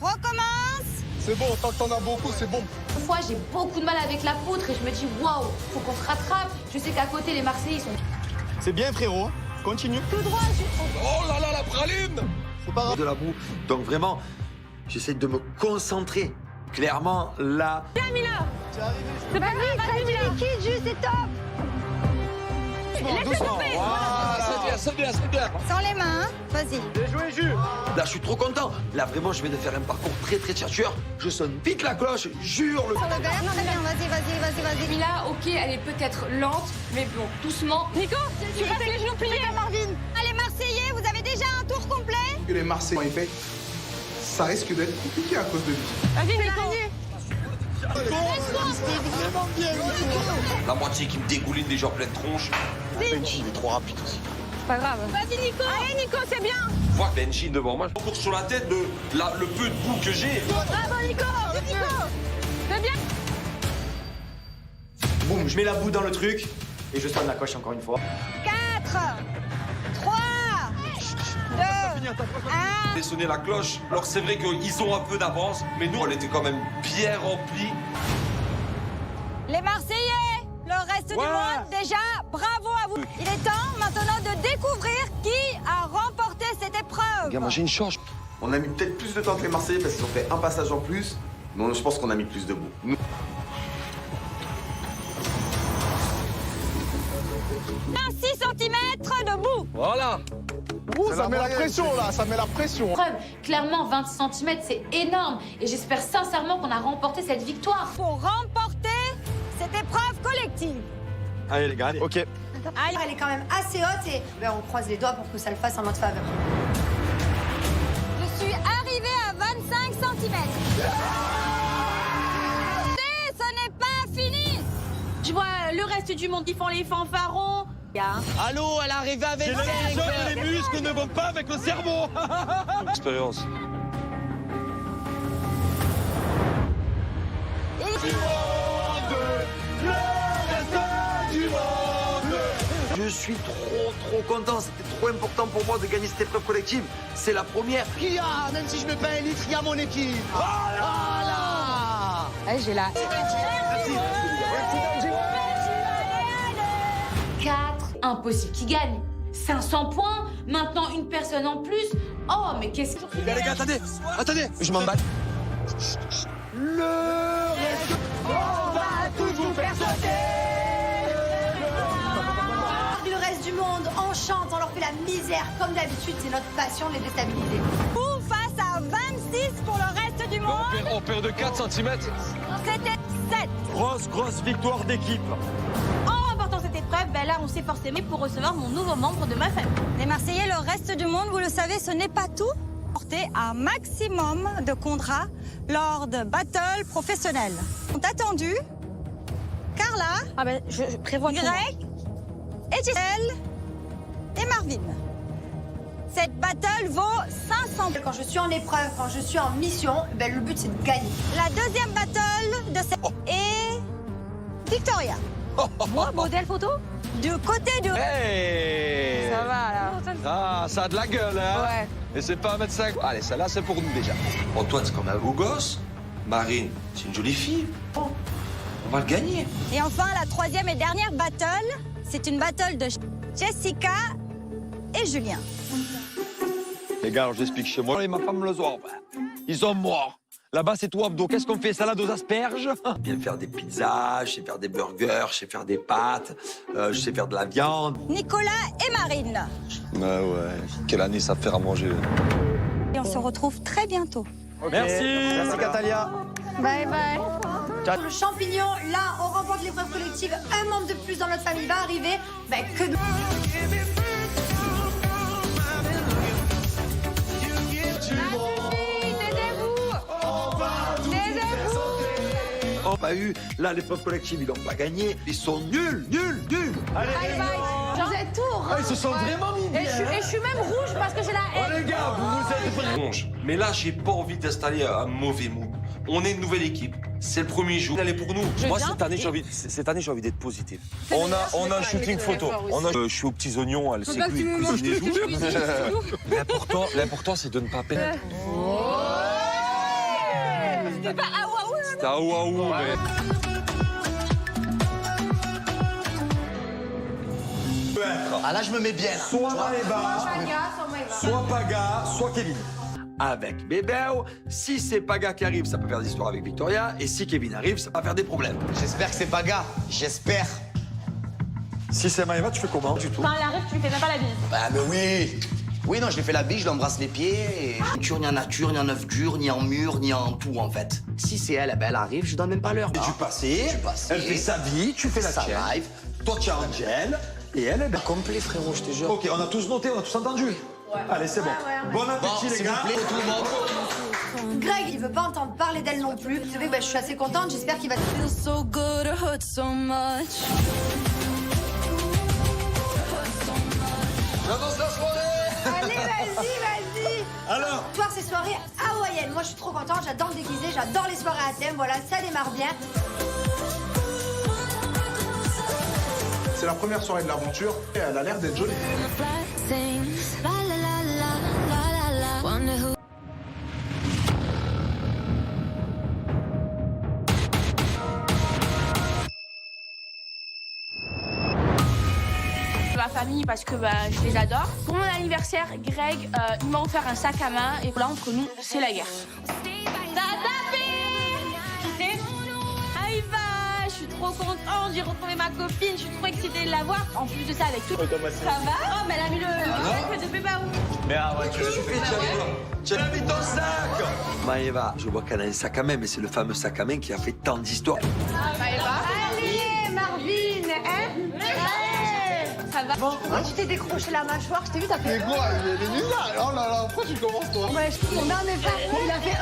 Recommence.
C'est bon, tant que t'en as beaucoup, c'est bon.
Une fois, j'ai beaucoup de mal avec la poutre et je me dis waouh, faut qu'on se rattrape. Je sais qu'à côté, les Marseillais, ils sont.
C'est bien, frérot. Continue.
Tout droit.
Oh là là, la praline.
C'est pas grave.
De la boue. Donc vraiment, j'essaie de me concentrer. Clairement, là...
Viens Mila. C'est pas grave, vas-y Mila.
Liquide, juste, c'est top.
Laisse-le tomber.
Voilà, c'est bien, c'est bien.
Sans les mains, hein. Vas-y.
Bien joué, Jules.
Là, je suis trop content. Là, vraiment, je viens de faire un parcours très, très chercheur. Je sonne vite la cloche, jure le...
Sur le verre, très bien. Vas-y.
Mila, ok, elle est peut-être lente, mais bon, doucement.
Nico, tu passes les genoux pliés.
Marvin. Allez, Marseillais, vous avez déjà un tour complet.
Que les Marseillais ont fait, ça risque d'être compliqué à cause de lui.
Vas-y Nico.
La moitié qui me dégouline déjà en pleine tronche.
Benji, il est trop rapide aussi.
C'est pas grave. Vas-y Nico. Allez Nico, c'est bien.
Je vois que Benji devant moi, je cours sur la tête de le peu de boue que j'ai.
Bravo Nico. C'est bien.
Boum, je mets la boue dans le truc et je sonne la coche encore une fois.
4, 3, 2, 1.
J'ai sonné la cloche. Alors c'est vrai qu'ils ont un peu d'avance, mais nous on était quand même bien remplis.
Les Marseillais, le reste du monde, déjà, bravo à vous. Il est temps maintenant de découvrir qui a remporté cette épreuve.
Regarde, moi, j'ai une chance.
On a mis peut-être plus de temps que les Marseillais parce qu'ils ont fait un passage en plus. Mais je pense qu'on a mis plus de boue. Nous...
6 cm de boue.
Voilà.
Ça met la pression là, ça met la pression.
Preuve, clairement, 20 cm, c'est énorme. Et j'espère sincèrement qu'on a remporté cette victoire.
Pour remporter cette épreuve collective.
Allez, les gars, allez.
Ok.
Elle est quand même assez haute et on croise les doigts pour que ça le fasse en notre faveur.
Je suis arrivée à 25 cm. Ce n'est pas fini.
Je vois le reste du monde qui font les fanfarons.
Allô, elle est arrivée avec
J'ai l'impression que les muscles ne vont pas avec le cerveau.
Expérience.
Je suis trop content. C'était trop important pour moi de gagner cette épreuve collective. C'est la première.
Qui a, même si je mets pas un litre, il y a mon équipe. Voilà.
Allez, j'ai la...
4, impossible qui gagne. 500 points, maintenant une personne en plus. Oh, mais qu'est-ce que...
Les gars, attendez.
Je m'emballe.
Le reste du monde, on chante, on leur fait la misère. Comme d'habitude, c'est notre passion de les déstabiliser.
Ou face à 26 pour le reste du monde.
On perd de 4 cm.
C'était 7.
Grosse victoire d'équipe.
En remportant cette épreuve, ben là, on s'est forcément pour recevoir mon nouveau membre de ma famille.
Les Marseillais, le reste du monde, vous le savez, ce n'est pas tout. Porter un maximum de contrats lors de battles professionnels. Sont attendus Carla,
Ah ben, je prévois que...
Greg, et Gisèle et Marvin. Cette battle vaut 500 points.
Quand je suis en épreuve, quand je suis en mission, ben, le but c'est de gagner.
La deuxième battle de cette est Victoria.
Moi, modèle photo.
Du côté du...
Hey.
Ça va là.
Ah, ça a de la gueule, hein.
Ouais.
Et c'est pas 1m5. Allez, celle-là, c'est pour nous déjà.
Antoine, c'est comme un beau gosse. Marine, c'est une jolie fille. Bon, on va le gagner.
Et enfin, la troisième et dernière battle, c'est une battle de Jessica et Julien.
Les gars, alors, je l'explique chez moi. Et ma femme le soir, ils sont morts. Là-bas, c'est tout abdo. Qu'est-ce qu'on fait? Salade aux asperges?
Bien faire des pizzas, je sais faire des burgers, je sais faire des pâtes, je sais faire de la viande.
Nicolas et Marine.
Bah ouais. Quelle année ça fait à manger.
Et on se retrouve très bientôt.
Merci.
Merci, Catalia.
Bye bye.
Le champignon, là, on remporte l'épreuve collective. Un membre de plus dans notre famille va arriver. Ben, que de...
pas eu. Là, l'épreuve collective, ils l'ont pas gagné. Ils sont nuls.
Allez,
Vous êtes tours.
ils se sont vraiment mis bien.
Et je suis même rouge parce que j'ai la
Oh les gars, vous êtes
Bronche. Mais là, j'ai pas envie d'installer un mauvais mood. On est une nouvelle équipe. C'est le premier jour. Elle est pour nous.
Moi, cette année, j'ai envie d'être positif. On a un shooting photo. Je suis aux petits oignons, elle sait cuisiner tout. L'important, c'est de ne pas perdre.
C'était pas ah waouh.
C'était un waouh, mais...
Ah là, je me mets bien. Là.
Soit Maëva, soit Paga, soit Kevin.
Avec Bébéo, si c'est Paga qui arrive, ça peut faire des histoires avec Victoria. Et si Kevin arrive, ça va faire des problèmes.
J'espère que c'est Paga. J'espère.
Si c'est Maëva, tu fais comment du tout?
Quand elle arrive, tu lui fais même pas la bise.
Bah, mais oui. Oui, non, je lui fais la bille, je l'embrasse les pieds. Et... Ni en nature, ni en œuf dur, ni en mur, ni en tout, en fait. Si c'est elle, ben, elle arrive, je donne même pas l'heure.
Et tu passais, elle fait sa vie, tu fais la
Ça
tienne.
live.
Toi, tu as Angel, et elle est bien.
Complet, frérot, je te jure.
Ok, on a tous noté, on a tous entendu. Allez, c'est bon. Bon appétit,
Bon,
les
s'il
gars.
vous plaît, tout le monde.
Greg, il veut pas entendre parler d'elle non plus. Vous savez, je suis assez contente. J'espère qu'il va.
J'annonce la soirée.
Allez, vas-y.
Alors,
Ce soir, c'est soirée hawaïenne. Moi, je suis trop contente. J'adore me déguiser. J'adore les soirées à thème. Voilà, ça démarre bien.
C'est la première soirée de l'aventure et elle a l'air d'être jolie.
Ma famille parce que je les adore. Pour mon anniversaire, Greg, il m'a offert un sac à main et là entre nous, c'est la guerre. Je suis trop contente, j'ai retrouvé ma copine, je suis trop excitée de la voir. En plus de ça, avec tout. Ça va? Oh, mais elle a mis le sac de Bébéo.
Mais ah ouais,
tu as mis ton sac. Maëva, je vois qu'elle a un sac à main, mais c'est le fameux sac à main qui a fait tant d'histoires.
Allez, Marvin, hein?
Ça va?
Pourquoi tu t'es décroché la mâchoire? Je t'ai vu, t'as fait.
Mais quoi, il est bizarre. Oh là là, pourquoi tu commences toi?
Ouais, non, mais pas. Il a fait.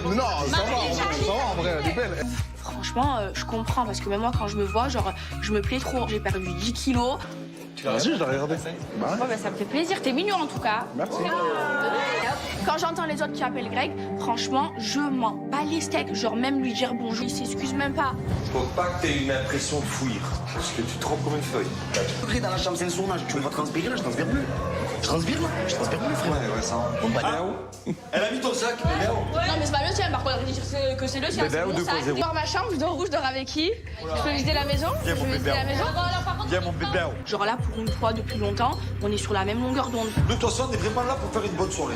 Non, ça va en vrai, elle est belle.
Franchement, je comprends parce que même moi, quand je me vois, genre, je me plais trop. J'ai perdu 10 kilos.
Vas-y, je l'ai regardé.
Ouais, bah, ça me fait plaisir. T'es mignon en tout cas.
Merci.
Quand j'entends les autres qui appellent Greg, franchement, je m'en bats les steaks. Genre, même lui dire bonjour, il s'excuse même pas.
Faut pas que t'aies une impression de fouillir. Parce que tu trempes comme une feuille.
Dans la chambre, c'est le sournage. Tu me vas transpirer là, je transpire plus. Je transpire plus, frère.
Ouais, ça.
Bon, bah,
Elle a mis ton sac, Bébéo.
Non, mais c'est pas le tien, par contre, elle dire que c'est le sien. C'est mon sac. Je dors ma chambre, je dors où, je dors avec qui? Je peux visiter la maison?
Viens, mon bébé. Viens, mon bébé.
Genre là, pour une fois, depuis longtemps, on est sur la même longueur d'onde.
De toute façon, on est vraiment là pour faire une bonne soirée.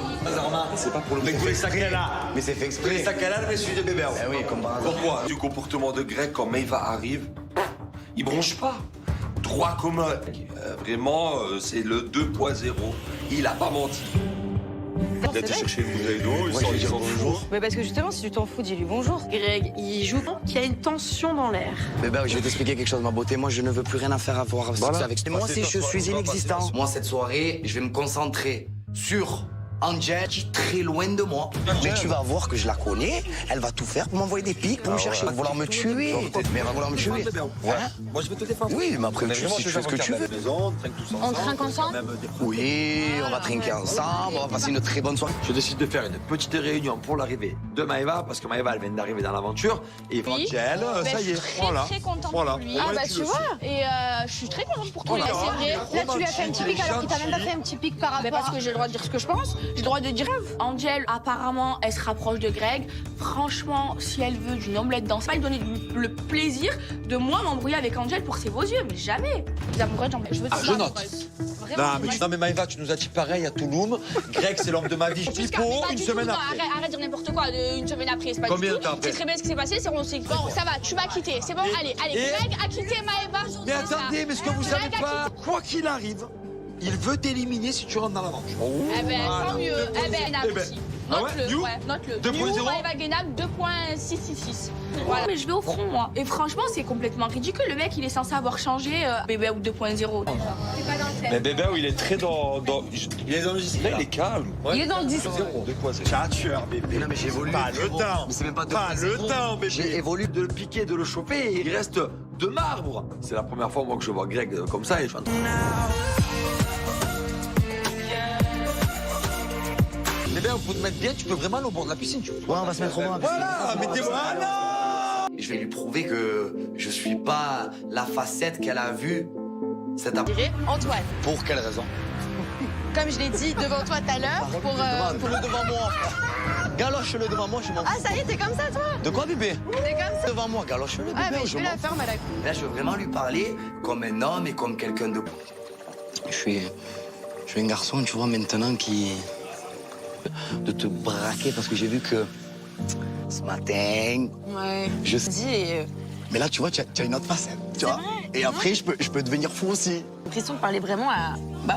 C'est pas pour le mec.
Les sacs qu'elle a.
Mais c'est fait exprès.
Les sacs qu'elle a, elle met celui de Bébéo.
Eh oui, comme par hasard.
Pourquoi?
Du comportement de Greg, quand Maëva arrive, il bronche pas. Droit comme un... Vraiment, c'est le 2.0. Il a pas menti.
Il a été chercher une bouteille d'eau, il sort les bonjour.
Mais parce que justement, si tu t'en fous, dis-lui bonjour. Greg, il joue qu'il y a une tension dans l'air.
Mais ben, je vais t'expliquer quelque chose, ma beauté. Moi, je ne veux plus rien à faire à voir avec. Moi, si je suis inexistant. Moi, cette soirée, je vais me concentrer sur Angel, qui est très loin de moi. Mais tu vas voir que je la connais. Elle va tout faire pour m'envoyer des pics, pour me chercher. Elle va vouloir me tuer. Mais elle va vouloir me tuer.
Moi, je vais te défendre.
Oui, mais après, si tu fais ce que tu veux.
On trinque ensemble?
Oui, on va trinquer ensemble, on va passer une très bonne soirée.
Je décide de faire une petite réunion pour l'arrivée de Maëva, parce que Maëva, elle vient d'arriver dans l'aventure. Et
Oui.
Angel, ça y est,
Je suis
voilà.
très contente
Voilà.
pour lui.
Au moins,
Ah bah tu
le
vois.
sais.
Et je suis très contente pour toi.
Voilà.
C'est vrai.
Là, tu lui as fait un petit pic alors qu'il t'a même pas fait un petit pic par rapport
Mais parce que j'ai le droit de dire ce que je pense. J'ai le droit de dire. Angel, apparemment, elle se rapproche de Greg. Franchement, si elle veut d'une omelette dans ça, elle donner le plaisir de moi m'embrouiller avec Angel pour ses beaux yeux. Mais jamais. Les amoureux, je veux
Je note. Non mais Maëva, tu nous as dit pareil à Touloum. Greg, c'est l'homme de ma vie. Pipo, une semaine après.
Arrête de dire n'importe quoi. Une semaine après, c'est pas
Combien
du
de temps
tout.
après?
C'est très bien ce qui s'est passé. Bon, ça va, tu m'as quitté. C'est bon, allez. Greg a quitté Maëva.
Mais attendez, mais ce que vous savez pas, quoi qu'il arrive, il veut t'éliminer si tu rentres dans l'aventure.
Eh ben, tant mieux. Eh ben,
Eh ben,
Note-le, ouais, note-le.
2.0.
Maëva Guénab, 2.666. Voilà. Mais je vais au front, moi. Et franchement, c'est complètement ridicule. Le mec, il est censé avoir changé bébé ou 2.0.
Mais bébé, il est très dans.
Il est dans le 10.
Là, il est calme.
Il est dans le 10.
De quoi c'est
J'ai un tueur, bébé.
Non, mais j'évolue.
Pas le temps.
Mais c'est même pas
le temps, bébé.
J'ai évolué.
De le piquer, de le choper, et il reste de marbre. C'est la première fois, moi, que je vois Greg comme ça, et je suis en train Bébé, on peut te mettre bien, tu peux vraiment aller au bord de la piscine.
Ouais, on va se mettre au moins.
Voilà, mettez-moi.
Je vais lui prouver que je suis pas la facette qu'elle a vue. Cette
Je dirais Antoine.
Pour quelle raison?
Comme je l'ai dit devant toi tout à l'heure, pour
le devant moi. Galoche-le devant moi, je m'en fous.
Ah, ça y est, t'es comme ça, toi?
De quoi, bébé?
T'es comme ça?
Devant moi, galoche-le, bébé.
Ah, mais je
je
vais
m'en
la faire, malade.
Là, je veux vraiment lui parler comme un homme et comme quelqu'un de... Je suis un garçon, tu vois, maintenant qui... De te braquer parce que j'ai vu que ce matin...
Ouais.
Je
dis...
Mais là, tu vois, tu as une autre facette, tu vois. Et après, je peux devenir fou aussi.
J'ai l'impression de parler vraiment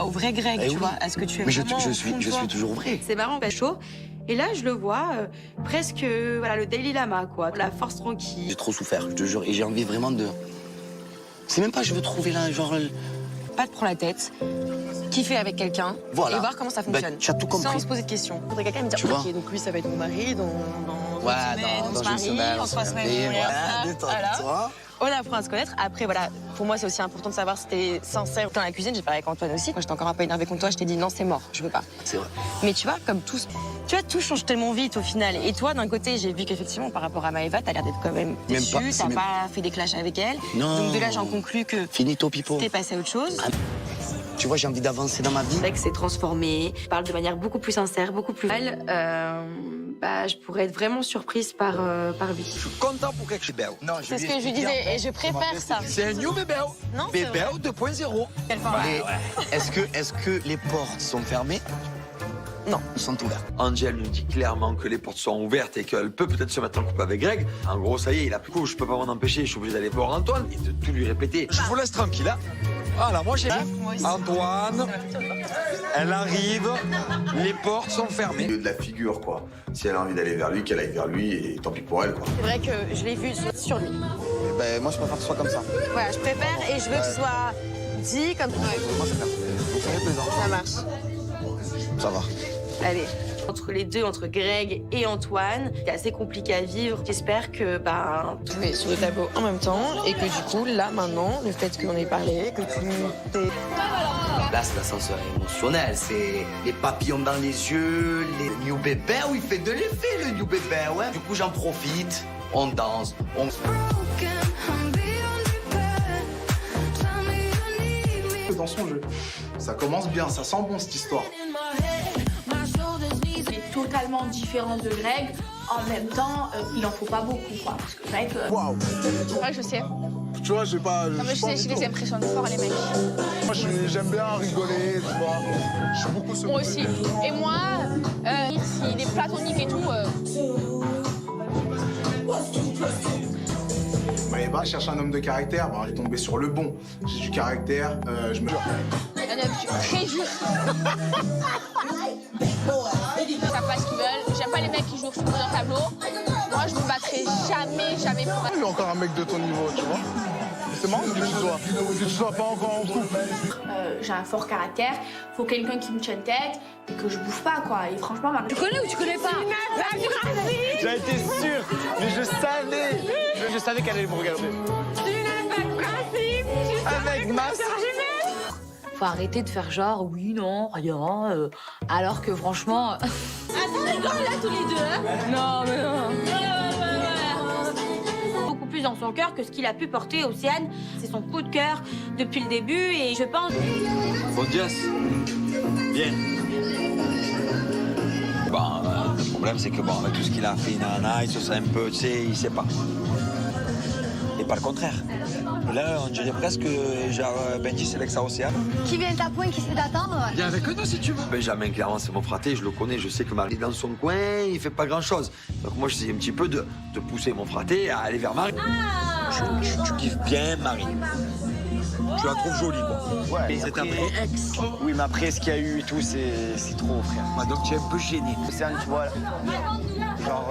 au vrai Greg, tu vois. Est-ce que tu es
Mais
vraiment
je suis toujours vrai.
C'est marrant, chaud. Et là, je le vois presque, voilà, le Daily Lama, quoi. La force tranquille.
J'ai trop souffert, je te jure. Et j'ai envie vraiment de... C'est même pas je veux trouver là, genre...
Pas te prendre la tête. Kiffer avec quelqu'un
Voilà.
et voir comment ça fonctionne.
Tu as tout compris.
Sans se poser de questions. Faudrait quelqu'un me dire,
Tu vois.
ok, donc lui, ça va être mon mari, dans
dans
une
une semaine,
en 3 semaines.
Voilà.
On apprend à se connaître. Après, voilà, pour moi, c'est aussi important de savoir si t'es sincère dans la cuisine. J'ai parlé avec Antoine aussi. Quand j'étais encore un peu énervée contre toi, je t'ai dit non, c'est mort, je veux pas.
C'est vrai.
Mais tu vois, comme tout, tu vois, tout change tellement vite au final. Et toi, d'un côté, j'ai vu qu'effectivement, par rapport à Maëva, t'as l'air d'être quand même déçue. T'as pas fait des clashs avec elle.
Non.
Donc de là, j'en conclus que
Finito, pipo.
t'es passé à autre chose.
Tu vois, j'ai envie d'avancer dans ma vie.
C'est vrai que c'est transformé. Je parle de manière beaucoup plus sincère, beaucoup plus belle. Je pourrais être vraiment surprise par lui.
Je suis content pour quelque chose.
Non,
C'est ce que je lui disais, et je préfère ça.
C'est un new bébé.
Non, c'est
Bébé
vrai.
2.0.
Est-ce que les portes sont fermées? Non, elles sont ouvertes.
Angel nous dit clairement que les portes sont ouvertes et qu'elle peut peut-être se mettre en couple avec Greg. En gros, ça y est, il a plus de coup, je peux pas m'en empêcher, je suis obligé d'aller voir Antoine et de tout lui répéter. Je vous laisse tranquille, hein. Voilà, moi j'ai Antoine, elle arrive, les portes sont fermées.
De la figure, quoi. Si elle a envie d'aller vers lui, qu'elle aille vers lui, et tant pis pour elle, quoi.
C'est vrai que je l'ai vu sur lui.
Ben, moi, je préfère que ce soit comme ça.
Voilà, je préfère et je veux que ce soit dit comme ça.
Moi, ça fait plaisir.
Ça marche.
Ça va.
Allez. Entre les deux, entre Greg et Antoine, c'est assez compliqué à vivre. J'espère que tout est sur le tableau en même temps et que du coup, là, maintenant, le fait qu'on ait parlé, que tu t'es...
Là, c'est l'ascenseur émotionnel. C'est les papillons dans les yeux, les new bébé où il fait de l'effet, le new bébé, ouais. Du coup, j'en profite. On danse, on...
Dans son jeu. Ça commence bien, ça sent bon cette histoire.
Il est totalement différent de Greg. En même temps, il en faut pas beaucoup, quoi. Parce que Greg...
Waouh.
Ouais, je sais.
Tu vois, j'ai pas.
Non, mais je les impressionne fort, les mecs.
Moi, j'aime bien rigoler, tu vois. Je suis beaucoup ce
Moi aussi. Et moi, s'il est platonique et tout...
Maëva cherche un homme de caractère, elle est tombée sur le bon. J'ai du caractère, je me jure.
Un homme très juste. Ils savent pas ce qu'ils veulent. J'aime pas les mecs qui jouent sur un tableau. Moi, je me battrai jamais pour
Il y a encore un mec de ton niveau, tu vois. C'est marrant que tu sois pas encore en couple.
J'ai un fort caractère. Faut quelqu'un qui me tienne tête et que je bouffe pas, quoi. Et franchement, Marie... Tu connais ou tu connais pas?
J'ai été sûr, mais je savais qu'elle allait me regarder. Avec Mas.
Faut arrêter de faire genre, oui, non, rien, alors que franchement...
Attends, rigole là tous les deux, hein?
Non, mais non.
Beaucoup plus dans son cœur que ce qu'il a pu porter Océane. C'est son coup de cœur depuis le début et je pense...
Bon, Jess, viens. Bon, le problème, c'est que bon, avec tout ce qu'il a fait, nana, il se sent un peu, tu sais, il sait pas. Et pas le contraire. Là, on dirait presque genre Benji Selexa Océane.
Qui vient à point, qui sait d'attendre?
Viens avec nous si tu veux. Benjamin, clairement, c'est mon fraté, je le connais, je sais que Marie est dans son coin, il fait pas grand chose. Donc moi, j'essaie un petit peu de pousser mon fraté à aller vers Marie. Tu kiffes bien Marie. Tu la trouves jolie, quoi.
Ouais, mais
C'est un
après-
pré-ex.
Oui, mais après, ce qu'il y a eu et tout, c'est trop, frère.
Ah, donc tu es un peu gêné.
Océane, tu vois, genre,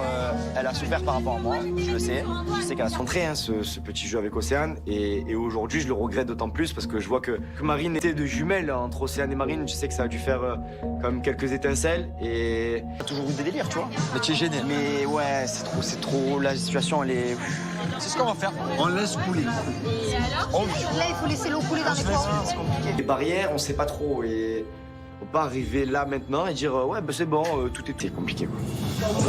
elle a souffert par rapport à moi, je le sais. Je sais qu'elle a centré ce petit jeu avec Océane. Et aujourd'hui, je le regrette d'autant plus parce que je vois que Marine était de jumelles entre Océane et Marine. Je sais que ça a dû faire quand même quelques étincelles. Et il y a toujours eu des délires, tu vois.
Mais tu es gêné.
Mais ouais, c'est trop. La situation, elle est.
C'est ce qu'on va faire. On laisse couler.
Là, il faut laisser l'eau couler dans les pots.
Les barrières, on sait pas trop. Et on peut pas arriver là maintenant et dire ouais, bah c'est bon, tout était compliqué, quoi.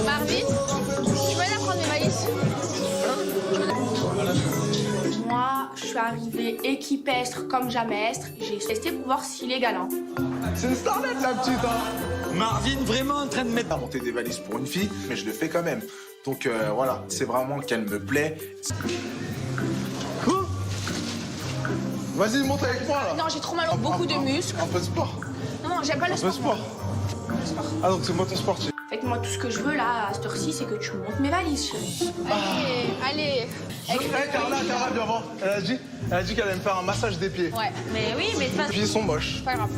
Marvin, tu peux aller prendre mes valises? Moi, je suis arrivée équipestre comme jamais estre. J'ai testé pour voir s'il est galant.
C'est une starlette, la petite, hein.
Marvin, vraiment en train de mettre...
À monter des valises pour une fille, mais je le fais quand même. Donc voilà, c'est vraiment qu'elle me plaît. Quoi? Vas-y, monte avec moi, là.
Non, j'ai trop mal, beaucoup de muscles.
Un peu de sport.
Non, j'aime pas le
Un peu de
sport.
sport. Ah, donc c'est moi ton sportif.
En fait, moi, tout ce que je veux, là, à cette heure-ci, c'est que tu montes mes valises, chérie. Allez.
Hey, Carla, viens voir. Elle a dit qu'elle allait me faire un massage des pieds.
Ouais, mais oui, mais
Les pieds sont moches.
c'est pas grave.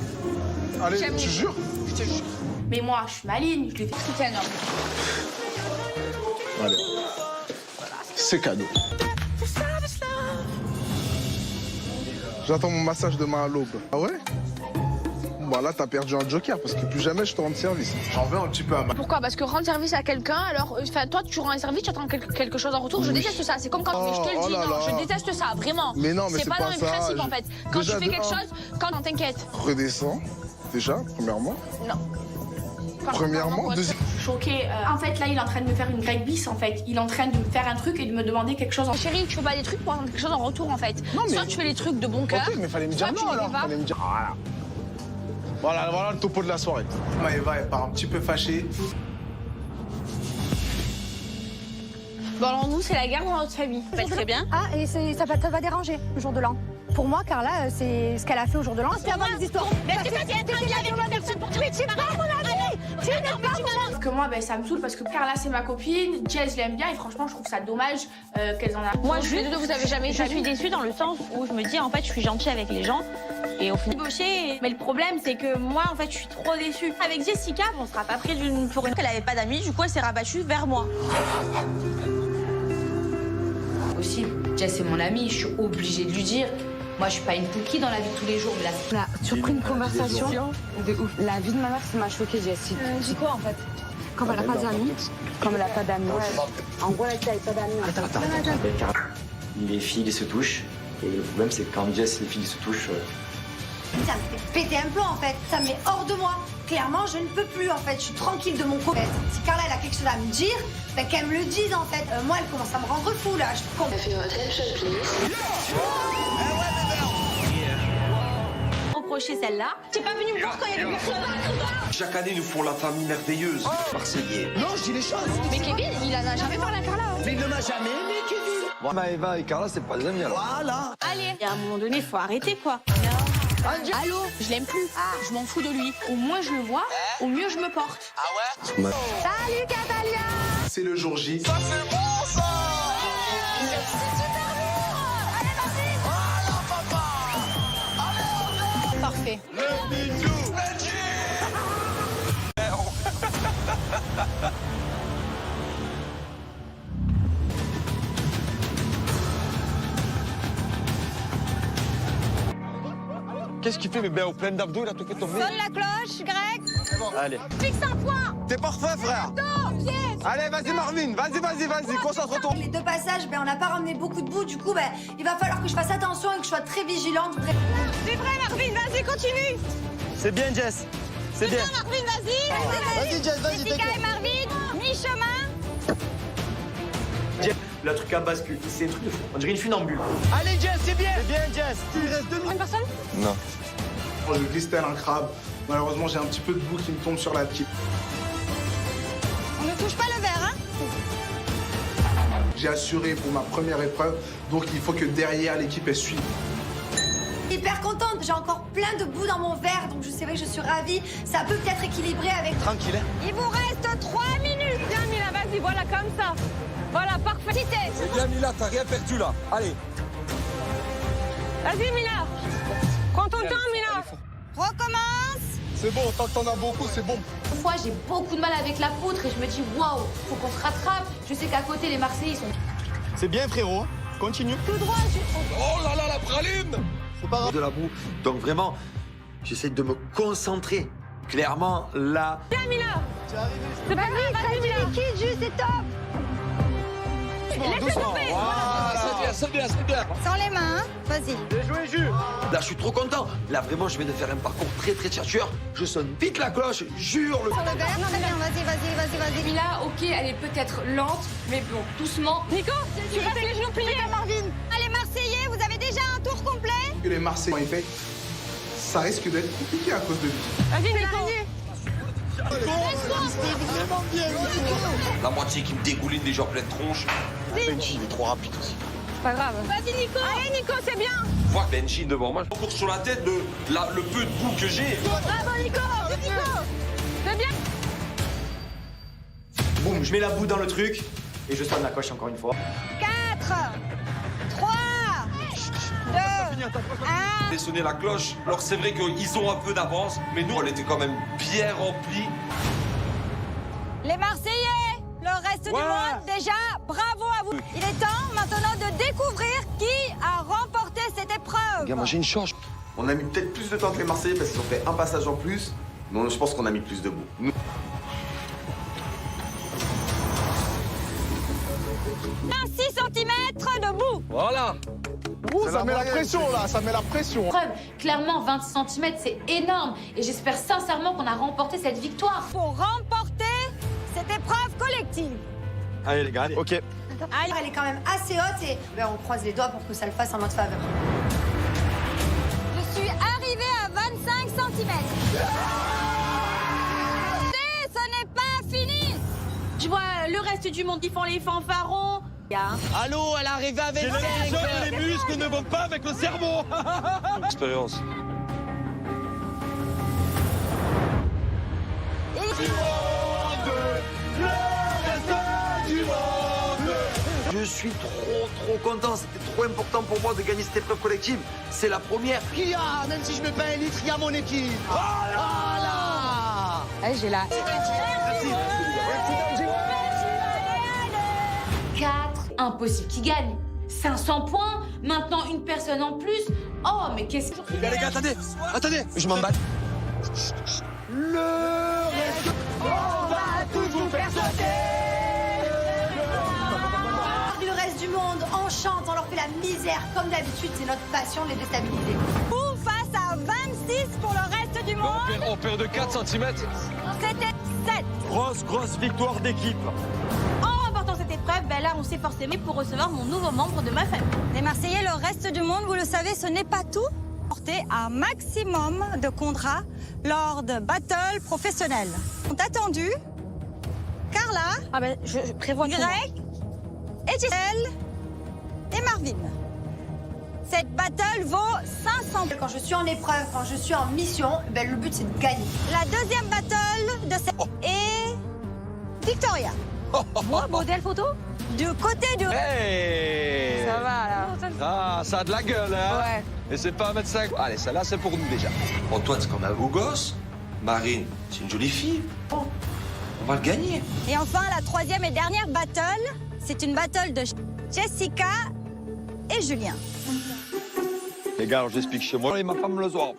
Allez,
J'aime
tu
les-
jures?
Je te jure. Mais moi, je suis maligne, je lui fais tout un homme.
Allez. C'est cadeau. J'attends mon massage demain à l'aube. Ah ouais? Bon, là, t'as perdu un joker parce que plus jamais je te rends service. J'en veux un petit peu à ma...
Pourquoi? Parce que rendre service à quelqu'un, alors, toi, tu rends un service, tu attends quelque chose en retour. Je déteste ça. C'est comme quand. Mais je te le
Oh
dis,
là
non,
là.
je déteste ça, vraiment.
Mais non, mais c'est
pas
pas
dans mes
ça.
principes, en fait. Quand
Déjà,
tu fais
de
quelque
un.
chose, non, t'inquiète.
Redescends, déjà, premièrement.
Non.
Premièrement,
Pardon,
deuxième...
Choqué. En fait, là, il est en train de me faire une greg bis, en fait. Il est en train de me faire un truc et de me demander quelque chose. Chérie, tu fais pas des trucs pour avoir quelque chose en retour, en fait.
Non, mais-
Soit tu fais les trucs de bon cœur.
Ok, mais fallait me dire
soit tu
non,
les
alors.
fais pas.
Fallait me dire... Voilà le topo de la soirée. Maëva, elle part un petit peu fâchée.
Bon, alors, nous, c'est la guerre dans notre famille. Ça va être très bien.
Ah, et ça va déranger le jour de l'an. Pour moi, Carla, c'est ce qu'elle a fait au jour de l'an. C'est avoir des histoires.
Mais tu vas être tranquille avec la personne pour
Mais tu pas mon ami. Tu n'es pas mon ami.
Parce que moi, ça me saoule parce que Carla, c'est ma copine, Jess, je l'aime bien et franchement, je trouve ça dommage qu'elles en aient. Moi, je les deux, vous avez jamais été. Je suis déçue dans le sens où je me dis, en fait, je suis gentille avec les gens et au final, gaucher. Mais le problème, c'est que moi, en fait, je suis trop déçue. Avec Jessica, on sera pas pris pour une. Elle avait pas d'amis, du coup, elle s'est rabattue vers moi.
Possible. Jess, c'est mon amie, je suis obligée de lui dire. Moi, je suis pas une pookie dans la vie de tous les jours, mais là,
On a surpris une conversation de ouf. La vie de ma mère, ça m'a choqué, Jessie.
Dis quoi en fait?
Comme elle a pas d'amis. Comme elle a pas d'amis. En gros, elle a pas d'amis.
Attends. Les filles se touchent. Et le problème, c'est que quand Jess et les filles se touchent.
Ça me fait péter un plomb en fait. Ça me met hors de moi. Clairement, je ne peux plus en fait. Je suis tranquille de mon côté. Si Carla elle a quelque chose à me dire, ben, qu'elle me le dise en fait. Moi, elle commence à me rendre fou là. Je comprends.
Reprocher celle-là. T'es pas venu me voir quand il y avait
Chaque année, nous font la famille merveilleuse. Marseillais.
Non, je dis les choses.
Mais Kevin, il en a jamais parlé à Carla.
Mais il ne m'a jamais aimé, Kevin. Bon, Maëva et Carla, c'est pas des amis, alors. Voilà.
Allez. Et à un moment donné, faut arrêter quoi. Allô, je l'aime plus. Je m'en fous de lui. Au moins je le vois, au mieux je me porte.
Salut Catalia.
C'est le jour J.
Ça, c'est bon, ça.
Parfait.
Qu'est-ce qu'il fait, bébé, au plein d'abdos, il a tout fait tomber.
Sonne la cloche, Greg.
Allez.
Fixe un point.
T'es parfait, frère. Allez, vas-y, Marvin. Vas-y, concentre-toi.
Les deux passages, ben, on n'a pas ramené beaucoup de boue. Du coup, ben, il va falloir que je fasse attention et que je sois très vigilante.
C'est vrai, Marvin, vas-y, continue.
C'est bien, Jess. C'est bien.
Marvin, vas-y.
Vas-y, Jess, vas-y,
Jessica et Marvin, mi-chemin.
Jess, le truc à bascule, c'est un truc de fou. On dirait une funambule.
Allez, Jess, c'est bien.
C'est bien, Jess.
Il reste 2 minutes.
Une personne?
Non.
Je glisse tel un crabe. Malheureusement, j'ai un petit peu de boue qui me tombe sur la pied.
On ne touche pas le verre, hein?
J'ai assuré pour ma première épreuve, donc il faut que derrière l'équipe elle suive.
Hyper contente. J'ai encore plein de boue dans mon verre, donc je sais que je suis ravie. Ça peut peut-être équilibrer avec.
Tranquille, hein.
Il vous reste 3 minutes. Bien, Mila, vas-y, voilà, comme ça. Voilà, parfait. Cité.
C'est bien, Mila, t'as rien perdu, là. Allez.
Vas-y, Mila. Prends ton temps, Mila. Recommence.
C'est bon, tant que t'en as beaucoup, c'est bon.
Une fois, j'ai beaucoup de mal avec la poutre et je me dis waouh, faut qu'on se rattrape. Je sais qu'à côté, les Marseillais, ils sont.
C'est bien, frérot. Continue.
Tout droit.
Oh là là, la praline!
C'est pas grave.
De la boue. Donc vraiment, j'essaie de me concentrer. Clairement, là...
Viens, Mila. C'est pas grave, vas-y, Mila. Liquide, juste, c'est top. Laisse tomber.
C'est bien, c'est bien.
Sans les mains, hein. Vas-y.
Bien joué, Jules.
Là, je suis trop content. Là, vraiment, je viens de faire un parcours très, très chercheur. Je sonne vite la cloche, jure le...
Sur le verre, très bien. Vas-y.
Mila, ok, elle est peut-être lente, mais bon, doucement.
Nico, tu restes les genoux pliés. Marvin. Allez, Marseillais, vous avez déjà un tour complet.
Que les Marseillais ont fait, ça risque d'être compliqué à cause de lui.
Vas-y, Nico.
La moitié qui me dégouline déjà en pleine tronche.
Benji, il est trop rapide aussi.
C'est pas grave. Vas-y, Nico. Allez, Nico, c'est bien.
Vois Benji devant moi. Je cours sur la tête de le peu de boue que j'ai.
Bravo, Nico. C'est bien.
Boum, je mets la boue dans le truc et je sonne la coche encore une fois.
4, 3, 2, 1.
J'ai sonné la cloche. Alors c'est vrai qu'ils ont un peu d'avance, mais nous on était quand même bien remplis.
Les Marseillais, le reste du monde, déjà, bravo à vous. Il est temps maintenant de découvrir qui a remporté cette épreuve.
Regarde, moi j'ai une chance. On a mis peut-être plus de temps que les Marseillais parce qu'ils ont fait un passage en plus. Mais je pense qu'on a mis plus de boue. Nous...
6 cm de boue.
Voilà.
Ouh, ça met la pression là, ça met la pression.
Preuve, clairement, 20 cm, c'est énorme. Et j'espère sincèrement qu'on a remporté cette victoire.
Pour remporter cette épreuve collective.
Allez, les gars, allez.
Ok.
Allez.
Elle est quand même assez haute et on croise les doigts pour que ça le fasse en notre faveur.
Je suis arrivée à 25 cm. Ce n'est pas fini.
Je vois le reste du monde qui font les fanfarons.
Allô, elle est arrivée avec
Les muscles ne vont pas avec le cerveau. Expérience.
Je suis trop content. C'était trop important pour moi de gagner cette épreuve collective. C'est la première.
Qui a, même si je me paye un litre, il y a mon équipe. Voilà.
Allez, j'ai la...
4, impossible qui gagne. 500 points, maintenant une personne en plus. Oh, mais qu'est-ce que...
Les gars, attendez. Je m'en bats.
Le reste du monde, on chante, on leur fait la misère. Comme d'habitude, c'est notre passion de les déstabiliser.
Ou face à 26 pour le reste du monde.
On perd de 4 cm.
C'était 7.
Grosse victoire d'équipe.
En remportant cette épreuve, ben là, on s'est forcément pour recevoir mon nouveau membre de ma famille.
Les Marseillais, le reste du monde, vous le savez, ce n'est pas tout. Porter un maximum de contrats lors de battles professionnels. Sont attendus Carla,
Je prévois tout.
Greg, et Gisèle et Marvin. Cette battle vaut 500 points.
Quand je suis en épreuve, quand je suis en mission, le but c'est de gagner.
La deuxième battle de cette est Victoria.
Moi, modèle photo.
Du côté de...
Hey.
Ça va, là.
Ah, ça a de la gueule, hein.
Ouais.
Et c'est pas 1,25 m. Allez, celle-là, c'est pour nous déjà. Antoine, c'est comme un beau gosse. Marine, c'est une jolie fille. Bon, on va le gagner.
Et enfin, la troisième et dernière battle, c'est une battle de Jessica et Julien.
Les gars, alors j'explique chez moi et ma femme le soir.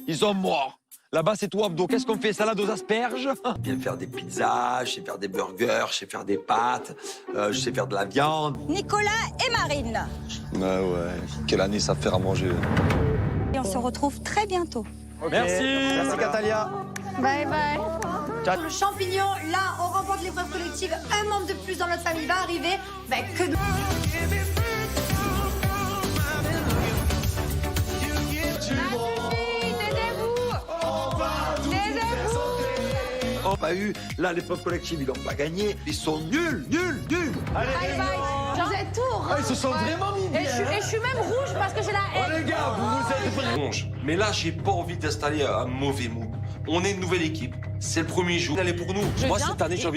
Ils sont morts. Là-bas, c'est tout abdos. Qu'est-ce qu'on fait? Salade aux asperges? Je sais faire des pizzas, je sais faire des burgers, je sais faire des pâtes, je sais faire de la viande.
Nicolas et Marine.
Ouais. Quelle année ça te faire à manger?
Et on se retrouve très bientôt.
Merci. Merci, Catalia.
Bye bye.
Le champignon, là, on remporte l'épreuve collective. Un membre de plus dans notre famille va arriver. Que de...
On n'a pas eu, là, l'épreuve collective, ils n'ont pas gagné. Ils sont nuls.
Allez,
Vous êtes tour.
ils se sont vraiment mis bien.
Et je suis même rouge parce que j'ai la haine.
Oh les gars, vous êtes...
Bronche. Mais là, j'ai pas envie d'installer un mauvais mood. On est une nouvelle équipe. C'est le premier jour. Elle est pour nous.
Moi,
cette année, j'ai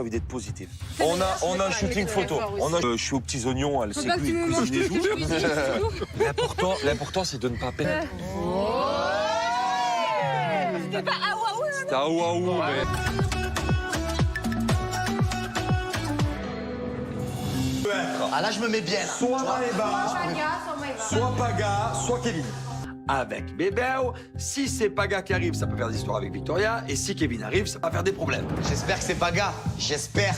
envie d'être positif. On a un shooting photo. Je suis aux petits oignons, elle sait cuisiner tout. L'important, c'est de ne pas perdre.
C'était pas ah waouh.
C'était ah waouh, mais.
Ah là, je me mets bien. Là.
Soit Maëva, soit Paga, soit Kevin. Avec Bébéo, si c'est Paga qui arrive, ça peut faire des histoires avec Victoria. Et si Kevin arrive, ça va faire des problèmes.
J'espère que c'est pas gars. J'espère.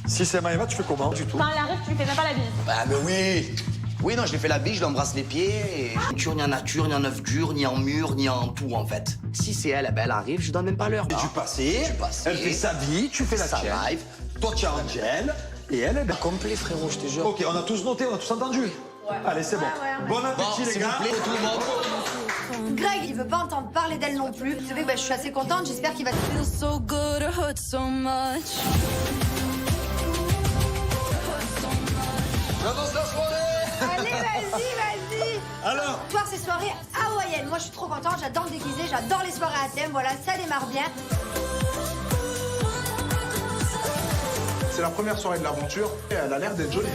Si c'est Maëva, tu fais comment du tout?
Quand elle arrive, tu lui fais même pas la bise.
Ah, mais oui. Oui, non, je lui fais la bille, je lui embrasse les pieds. Et... ni en nature, ni en œuf dur, ni en mur, ni en tout, en fait. Si c'est elle, ben, elle arrive, je donne même pas l'heure.
Et tu passais, elle fait sa vie, tu fais la
Ça
tienne.
live.
Toi, tu as Angel, et elle est bien.
Complet, frérot, je te jure.
Ok, on a tous noté, on a tous entendu. Allez, c'est bon. Bon appétit, les
s'il
gars.
vous plaît, tout le monde.
Greg, il veut pas entendre parler d'elle non plus. Vous savez, je suis assez contente, j'espère qu'il va...
J'annonce la soirée.
Allez, vas-y.
Alors
Soir, c'est soirée hawaïenne. Moi, je suis trop contente, j'adore me déguiser, j'adore les soirées à thème. Voilà, ça démarre bien.
C'est la première soirée de l'aventure et elle a l'air d'être jolie.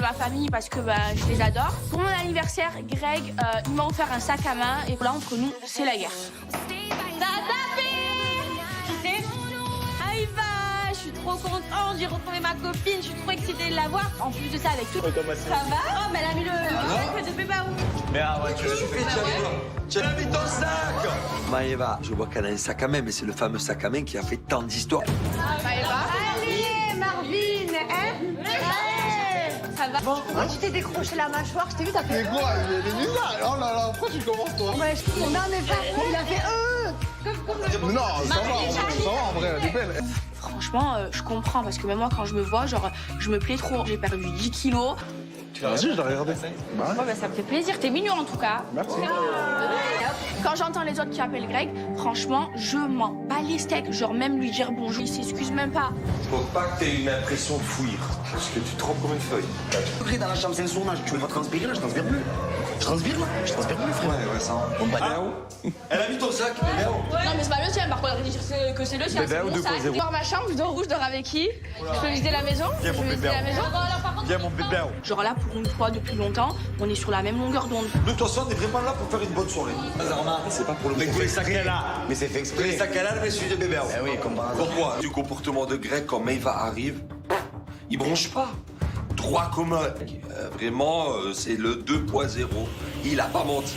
Ma famille parce que je les adore. Pour mon anniversaire, Greg, il m'a offert un sac à main et là entre nous, c'est la guerre. Ça a tapé. Tu sais, ah il va, je suis trop contente, j'ai retrouvé ma copine, je suis trop excitée de la voir. En plus de ça, avec tout. Ça va? Oh, mais elle a mis le sac de Bébéo.
Mais ah ouais, tu fais, tu as mis ton sac. Maëva, je vois qu'elle a un sac à main, mais c'est le fameux sac à main qui a fait tant d'histoires.
Allez, Marvin, hein?
Ça va?
Pourquoi tu t'es décroché la mâchoire? Je t'ai vu, t'as fait...
Mais quoi, il est bizarre. Oh là là, pourquoi tu commences toi?
Ouais, non, mais pas... Il a fait...
Non, ça va en vrai, elle est belle.
Franchement, je comprends parce que même moi, quand je me vois, genre, je me plais trop. J'ai perdu 10 kilos.
Vas-y, je l'ai regardé.
Ouais, ça me fait plaisir. T'es mignon en tout cas.
Merci.
Quand j'entends les autres qui appellent Greg, franchement, je m'en bats les steaks. Genre, même lui dire bonjour, il s'excuse même pas.
Faut pas que t'aies une impression de fouillir. Parce que tu trempes comme une feuille.
Degré dans la chambre, c'est le tournage. Tu veux pas transpirer là? Je transpire plus. Je transpire là? Je transpire plus, frère.
Ouais, ça.
Bon, bah,
Elle a mis ton sac, Bébéo.
Non, mais c'est pas le tien, par contre, arrêtez de dire que c'est le sien. C'est mon sac. Je dors ma chambre, je dors où, je dors avec qui? Je peux visiter la maison?
Viens, mon bébé. Viens, mon bébé.
Genre là, pour une fois, depuis longtemps, on est sur la même longueur d'onde.
De toute façon, on est vraiment là pour faire une bonne soirée. C'est pas pour le
Mais ça qu'elle a. Mais c'est fait exprès.
Les sacs à l'âne, mais celui de Bébéo.
Eh oui, comme par hasard.
Pourquoi? Du comportement de Greg, quand Maëva arrive, il bronche pas. Droit comme un. Vraiment, c'est le 2.0. Il a pas menti.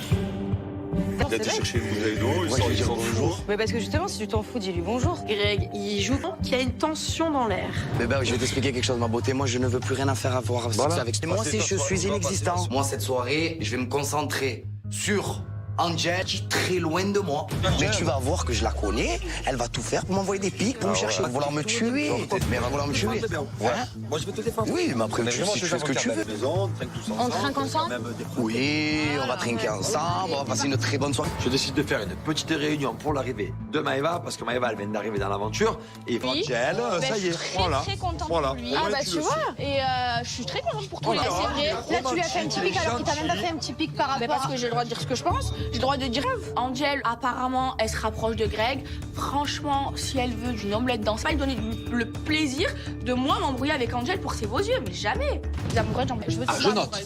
Il a été chercher une bouteille d'eau, il sort dire bonjour.
Mais parce que justement, si tu t'en fous, dis-lui bonjour. Greg, il joue qu'il y a une tension dans l'air.
Mais je vais t'expliquer quelque chose, ma beauté. Moi, je ne veux plus rien à faire avoir avec moi. Si je suis inexistant. Moi, cette soirée, je vais me concentrer sur Angel, qui est très loin de moi. Mais tu vas voir que je la connais. Elle va tout faire pour m'envoyer des pics, pour me chercher. Elle va vouloir me tuer. Mais elle va vouloir me tuer.
Ouais. Moi, je vais te défendre.
Oui, mais après, si tu fais ce que tu veux.
On trinque ensemble?
Oui, on va trinquer ensemble, on va passer une très bonne soirée.
Je décide de faire une petite réunion pour l'arrivée de Maëva, parce que Maëva, elle vient d'arriver dans l'aventure. Et Angel, ça y est,
voilà. Je suis très contente pour lui. Ah bah tu vois. Et je suis très contente pour toi. C'est vrai.
Là, tu lui as fait un petit pic alors qu'il t'a même pas fait un petit pic par rapport...
Mais parce que j'ai le droit de dire ce que je pense. J'ai le droit de dire... Angel, apparemment, elle se rapproche de Greg. Franchement, si elle veut d'une omelette dans ça, elle donner le plaisir de moi m'embrouiller avec Angel pour ses beaux yeux. Mais jamais. Les amoureux, je veux
je note.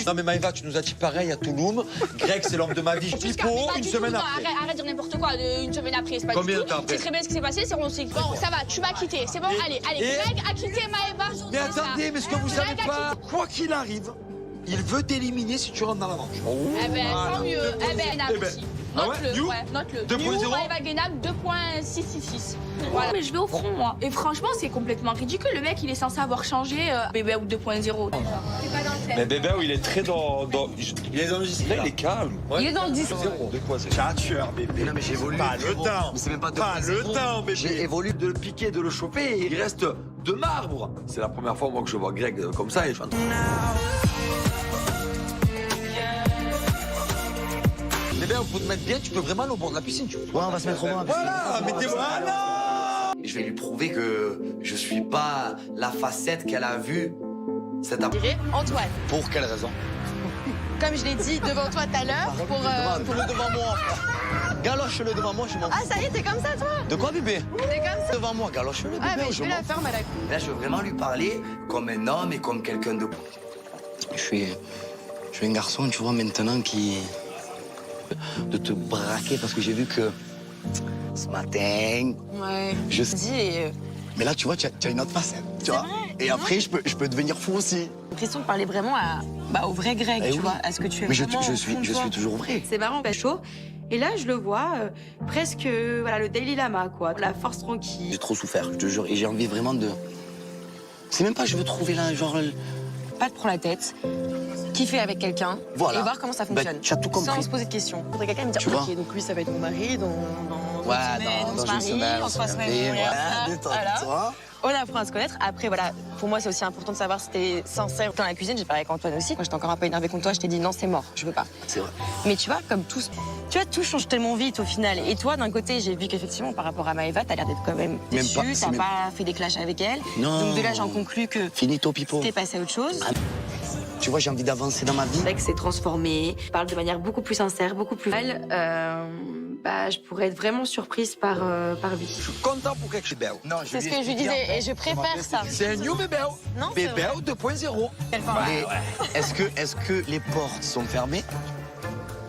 Non mais Maëva, tu nous as dit pareil à Touloum. Greg, c'est l'homme de ma vie. Pipo, une semaine après.
Arrête de dire n'importe quoi. Une semaine après, c'est pas
Combien
du
de temps
tout.
après?
C'est très bien ce qui s'est passé. Bon, ça va, tu m'as quitté. C'est bon, allez. Greg a quitté Maëva.
Mais attendez, mais ce que vous savez pas, quoi qu'il arrive, il veut t'éliminer si tu rentres dans l'aventure.
Eh ben, tant mieux. Eh ben, note-le.
Ouais,
note-le.
2.0.
Maëva Guénab, 2.666. Voilà. Mais je vais au front, moi. Et franchement, c'est complètement ridicule. Le mec, il est censé avoir changé Bébé ou 2.0.
C'est pas dans le thème.
Mais Bébé, il est très dans.
Il est dans le 10.
Là, il est calme.
Il est dans le 10.
2.0.
Tchatcheur, bébé.
Non, mais j'évolue.
Pas le temps.
Mais c'est même pas
le temps, bébé.
J'ai évolué.
De le piquer, de le choper, et il reste de marbre. C'est la première fois, moi, que je vois Greg comme ça, et je suis en train Eh bien, pour te mettre bien, tu peux vraiment aller au bord de la piscine.
Ouais, on va se mettre au moins.
Voilà, mettez-moi là.
Je vais lui prouver que je suis pas la facette qu'elle a vue. Cette
Je dirais Antoine.
Pour quelle raison?
Comme je l'ai dit devant toi tout à l'heure, pour
Devant moi. Galoche-le devant moi, je m'en fous.
Ah, ça y est, t'es comme ça, toi?
De quoi, bébé?
T'es comme ça?
Devant moi, galoche-le, bébé,
Ah, mais
je
je vais
m'en
la faire, malade.
Là, je veux vraiment lui parler comme un homme et comme quelqu'un de... Je suis un garçon, tu vois, maintenant qui... De te braquer parce que j'ai vu que ce matin...
Ouais.
Je
dis...
Mais là, tu vois, tu as une autre facette, tu vois. Et après, je peux devenir fou aussi.
J'ai l'impression de parler vraiment au vrai Greg, tu vois, à ce que tu es
Mais je
vraiment au fond de toi.
suis toujours vrai.
C'est marrant, chaud. Et là, je le vois presque, voilà, le Dalai Lama, quoi. La force tranquille.
J'ai trop souffert, je te jure. Et j'ai envie vraiment de... C'est même pas je veux trouver là, genre...
Pas te prendre la tête, kiffer avec quelqu'un
Voilà.
et voir comment ça fonctionne.
tu as tout compris.
Sans se poser de questions. Faudrait quelqu'un me dire,
Tu vois.
ok, donc lui, ça va être mon mari, dans
Ouais,
on se
dans une
marie,
semaine,
en 3 semaines,
et
on
voilà,
regarde ça,
détends-toi.
On apprend à se connaître. Après, voilà, pour moi, c'est aussi important de savoir si t'es sincère dans la cuisine. J'ai parlé avec Antoine aussi. Quand j'étais encore un peu énervée contre toi, je t'ai dit non, c'est mort, je veux pas.
C'est vrai.
Mais tu vois, comme tout, tu vois, tout change tellement vite au final. Et toi, d'un côté, j'ai vu qu'effectivement, par rapport à Maëva, t'as l'air d'être quand même déçue. T'as pas fait des clashs avec elle.
Non.
Donc de là, j'en conclus que
Finito, pipo.
t'es passé à autre chose.
Tu vois, j'ai envie d'avancer dans ma vie.
C'est vrai que c'est transformé. Je parle de manière beaucoup plus sincère, beaucoup plus réelle. Je pourrais être vraiment surprise par lui.
Je suis content pour quelque chose de belle.
Non,
C'est ce que je lui disais, et je préfère ça.
C'est un new bébé.
Non, c'est
Bébé
vrai.
2.0.
Et est-ce que les portes sont fermées?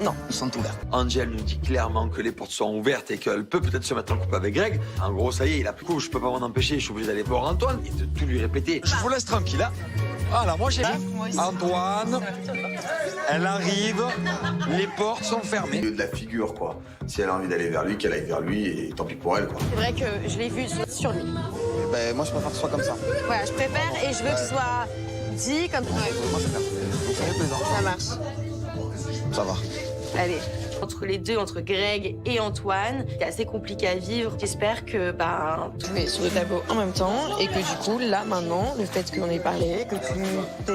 Non, elles sont ouvertes.
Angel nous dit clairement que les portes sont ouvertes et qu'elle peut peut-être se mettre en couple avec Greg. En gros, ça y est, il a plus coup, je peux pas m'en empêcher, je suis obligé d'aller voir Antoine et de tout lui répéter. Je vous laisse tranquille, hein. Voilà, moi j'ai Antoine, elle arrive, les portes sont fermées.
De la figure, quoi. Si elle a envie d'aller vers lui, qu'elle aille vers lui, et tant pis pour elle, quoi.
C'est vrai que je l'ai vu sur lui.
Ben, moi, je préfère que ce soit comme ça.
Voilà, je préfère et je veux que ce soit dit comme ça.
Moi, ça fait plaisir.
Ça marche.
Ça va.
Allez. Entre les deux, entre Greg et Antoine, c'est assez compliqué à vivre. J'espère que tout est sur le tableau en même temps et que du coup, là, maintenant, le fait qu'on ait parlé, que tu t'es...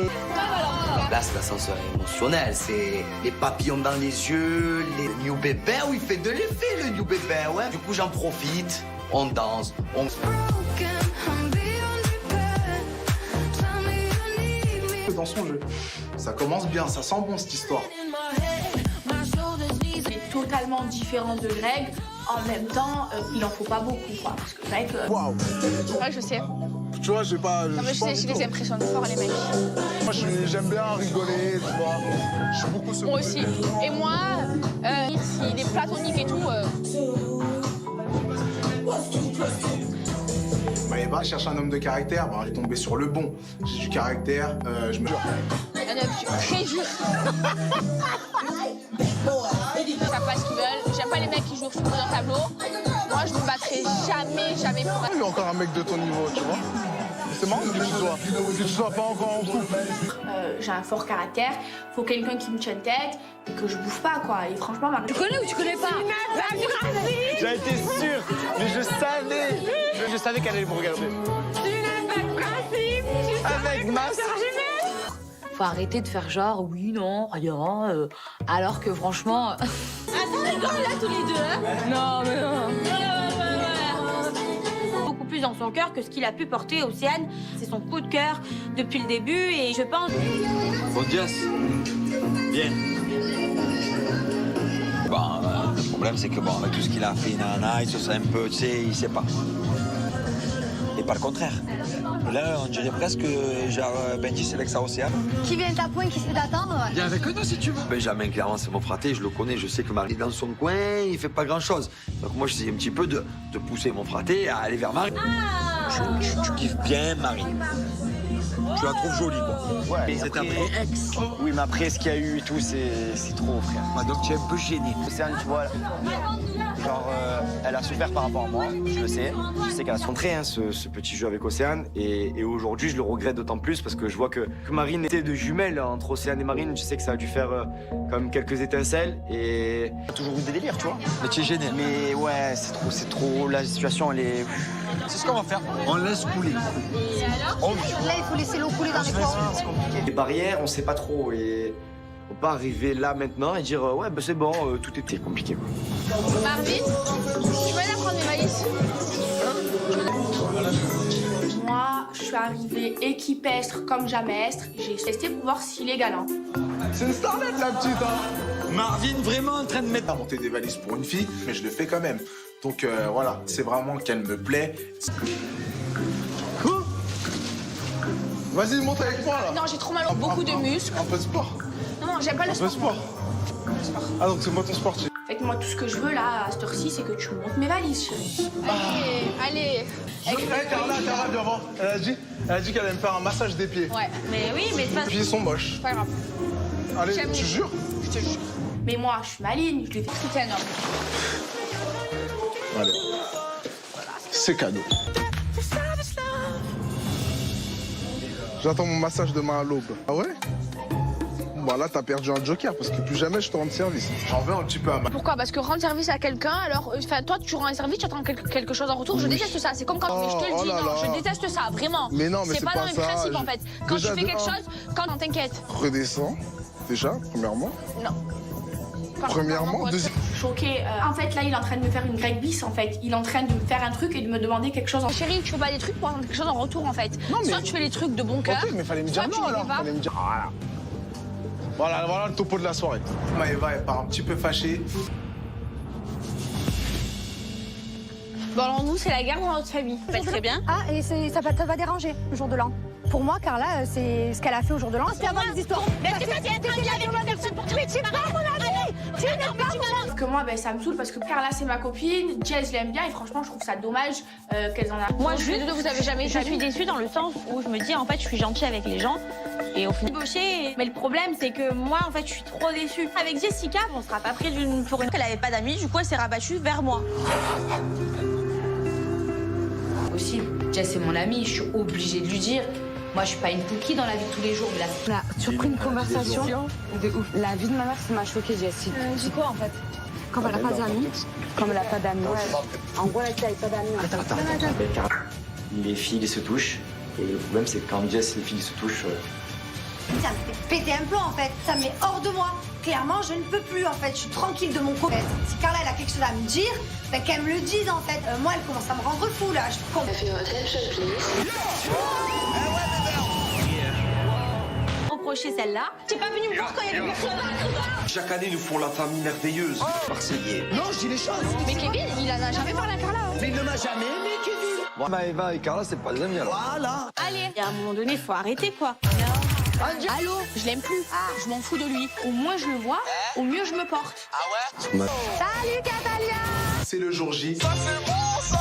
Là, c'est l'ascenseur émotionnel. C'est les papillons dans les yeux, les new bébé où il fait de l'effet, le new bébé, ouais. Du coup, j'en profite. On danse, on...
Dans son jeu. Ça commence bien, ça sent bon cette histoire.
C'est totalement différent de Greg. En même temps, il en faut pas beaucoup, quoi. Parce que Greg.
Waouh.
Ouais, je sais.
Tu vois, j'ai pas.
Non, mais je les impressionne fort, les mecs.
Moi, j'aime bien rigoler, tu vois. Je suis beaucoup
Moi aussi. Et moi, s'il est platonique et tout.
Maëva cherche un homme de caractère, elle est tombée sur le bon. J'ai du caractère, je me jure.
Un homme très juste. Ils savent pas ce qu'ils veulent. J'aime pas les mecs qui jouent sur un tableau. Moi, je me battrai jamais pour
Il y a encore un mec de ton niveau, tu vois. C'est marrant que tu sois pas encore en couple.
J'ai un fort caractère. Faut quelqu'un qui me tienne tête et que je bouffe pas, quoi. Et franchement, Marie... Tu connais ou tu connais pas?
J'ai été sûr, mais je savais qu'elle allait me regarder.
Tu n'as pas de principe.
Avec ma
Faut arrêter de faire genre, oui, non, rien, alors que franchement...
Attends, rigole là tous les deux, hein?
Non, mais non.
Beaucoup plus dans son cœur que ce qu'il a pu porter Océane. C'est son coup de cœur depuis le début et je pense...
Bon, Jess, viens. Le problème, c'est que avec tout ce qu'il a fait, nanana, il se sent un peu, tu sais, il sait pas. Et pas le contraire. Et là, on dirait presque, genre, Benji sélecte à Océane.
Qui vient à point, qui se fait d'attendre?
Viens avec nous si tu veux. Benjamin, clairement, c'est mon fraté, je le connais, je sais que Marie est dans son coin, il fait pas grand-chose. Donc moi, j'essaie un petit peu de pousser mon fraté à aller vers Marie. Tu kiffes bien Marie. Tu la trouves jolie, quoi.
Ouais,
c'est un vrai ex.
Oui, mais après, ce qu'il y a eu et tout, c'est trop, frère.
Ah, donc tu es un peu gêné.
Océane, tu vois, genre, elle a souffert par rapport à moi, je le sais. Je sais qu'elle a centré ce petit jeu avec Océane. Et aujourd'hui, je le regrette d'autant plus parce que je vois que Marine était de jumelles entre Océane et Marine. Je sais que ça a dû faire comme quelques étincelles. Et il y a toujours eu des délires, tu vois.
Mais tu es gêné.
Mais ouais, c'est trop. La situation, elle est...
C'est ce qu'on va faire. On laisse couler.
Et alors? Là, il faut laisser l'eau couler dans les poids.
C'est compliqué. Les barrières, on sait pas trop. Et on peut pas arriver là maintenant et dire ouais, bah c'est bon, tout était compliqué, quoi.
Marvin, tu peux aller prendre mes valises? Moi, je suis arrivée équipestre comme jamais estre. J'ai testé pour voir s'il est galant.
C'est une starlette, la petite, hein.
Marvin, vraiment en train de mettre...
Pas monter des valises pour une fille, mais je le fais quand même. Donc voilà, c'est vraiment qu'elle me plaît. Quoi? Vas-y, monte avec moi là.
Non, j'ai trop mal, beaucoup de muscles.
Un peu de sport.
Non, j'aime pas le sport.
Un peu de sport. Ah donc c'est moi ton sportif.
En fait, moi, tout ce que je veux là, à cette heure-ci, c'est que tu montes mes valises, chérie. Allez.
Carla, viens voir. Elle a dit qu'elle allait me faire un massage des pieds.
Ouais, mais oui, mais de toute façon...
Les pieds sont moches.
C'est pas grave.
Allez, tu jures?
Je te jure. Mais moi, je suis maligne, je lui fais tout un homme.
Allez. C'est cadeau. J'attends mon massage demain à l'aube. Ah ouais? Bon là t'as perdu un joker parce que plus jamais je te rends service. J'en veux un petit peu à ma...
Pourquoi? Parce que rendre service à quelqu'un, alors, toi tu rends un service, tu attends quelque chose en retour. Je déteste ça, c'est comme quand je te le dis, non, je déteste ça, vraiment.
Mais non, mais
c'est pas dans les principes en fait. Quand
déjà,
tu fais quelque chose, quand t'inquiète.
Redescends, déjà, premièrement.
Non.
Premièrement, deuxième...
Choquée. En fait, là, il est en train de me faire une Greg bis, en fait. Il est en train de me faire un truc et de me demander quelque chose. Chérie, tu fais pas des trucs pour avoir quelque chose en retour, en fait. Non, mais... Soit tu fais les trucs de bon cœur.
Ok, mais fallait me dire non, alors. Fallait me dire... Voilà le topo de la soirée. Maëva, elle part un petit peu fâchée.
Bon, alors nous, c'est la guerre dans notre famille. Très bien.
Ah, et ça va déranger le jour de l'an. Pour moi, Carla, c'est ce qu'elle a fait au jour de l'an. C'est avoir des histoires.
Mais est-ce que toi, tu es avec la personne pour
Mais tu n'es pas mon ami. Tu n'es pas mon ami.
Parce que moi, ça me saoule parce que Carla, c'est ma copine. Jess, je l'aime bien et franchement, je trouve ça dommage qu'elles en aient.
Moi, vous avez jamais. Je suis déçue dans le sens où je me dis, en fait, je suis gentille avec les gens. Et au final, mais le problème, c'est que moi, en fait, je suis trop déçue. Avec Jessica, on sera pas pris pour une... Elle avait pas d'amis, du coup, elle s'est rabattue vers moi.
Possible. Jess, c'est mon amie, je suis obligée de lui dire. Moi, je suis pas une cookie dans la vie de tous les jours, mais là...
On a surpris une conversation de ouf. La vie de ma mère, ça m'a choquée, Jessie.
C'est quoi en fait?
Comme elle n'a pas d'amis. Comme elle n'a pas d'amis. En gros, elle n'a pas d'amis.
Attends. Les filles se touchent. Et le problème, c'est que quand Jess et les filles se touchent...
Ça me fait péter un plomb en fait. Ça me met hors de moi. Clairement, je ne peux plus en fait. Je suis tranquille de mon côté. Si Carla elle a quelque chose à me dire, qu'elle me le dise en fait. Moi, elle commence à me rendre fou là. Je comprends.
Reprocher celle-là. T'es pas venu me voir quand il y a des personnes.
Chaque année, nous font la famille merveilleuse. Marseillais.
Non, je dis les choses.
Mais Kevin, il en a jamais parlé à Carla.
Mais il ne m'a jamais aimé, Kevin.
Bon, Maëva et Carla, c'est pas des amis alors.
Voilà.
Allez. Et à un moment donné, faut arrêter quoi.
Allô, je l'aime plus. Je m'en fous de lui. Au moins je le vois, au mieux je me porte.
Ah ouais?
Salut Catalia.
C'est le jour J.
Ça c'est bon ça.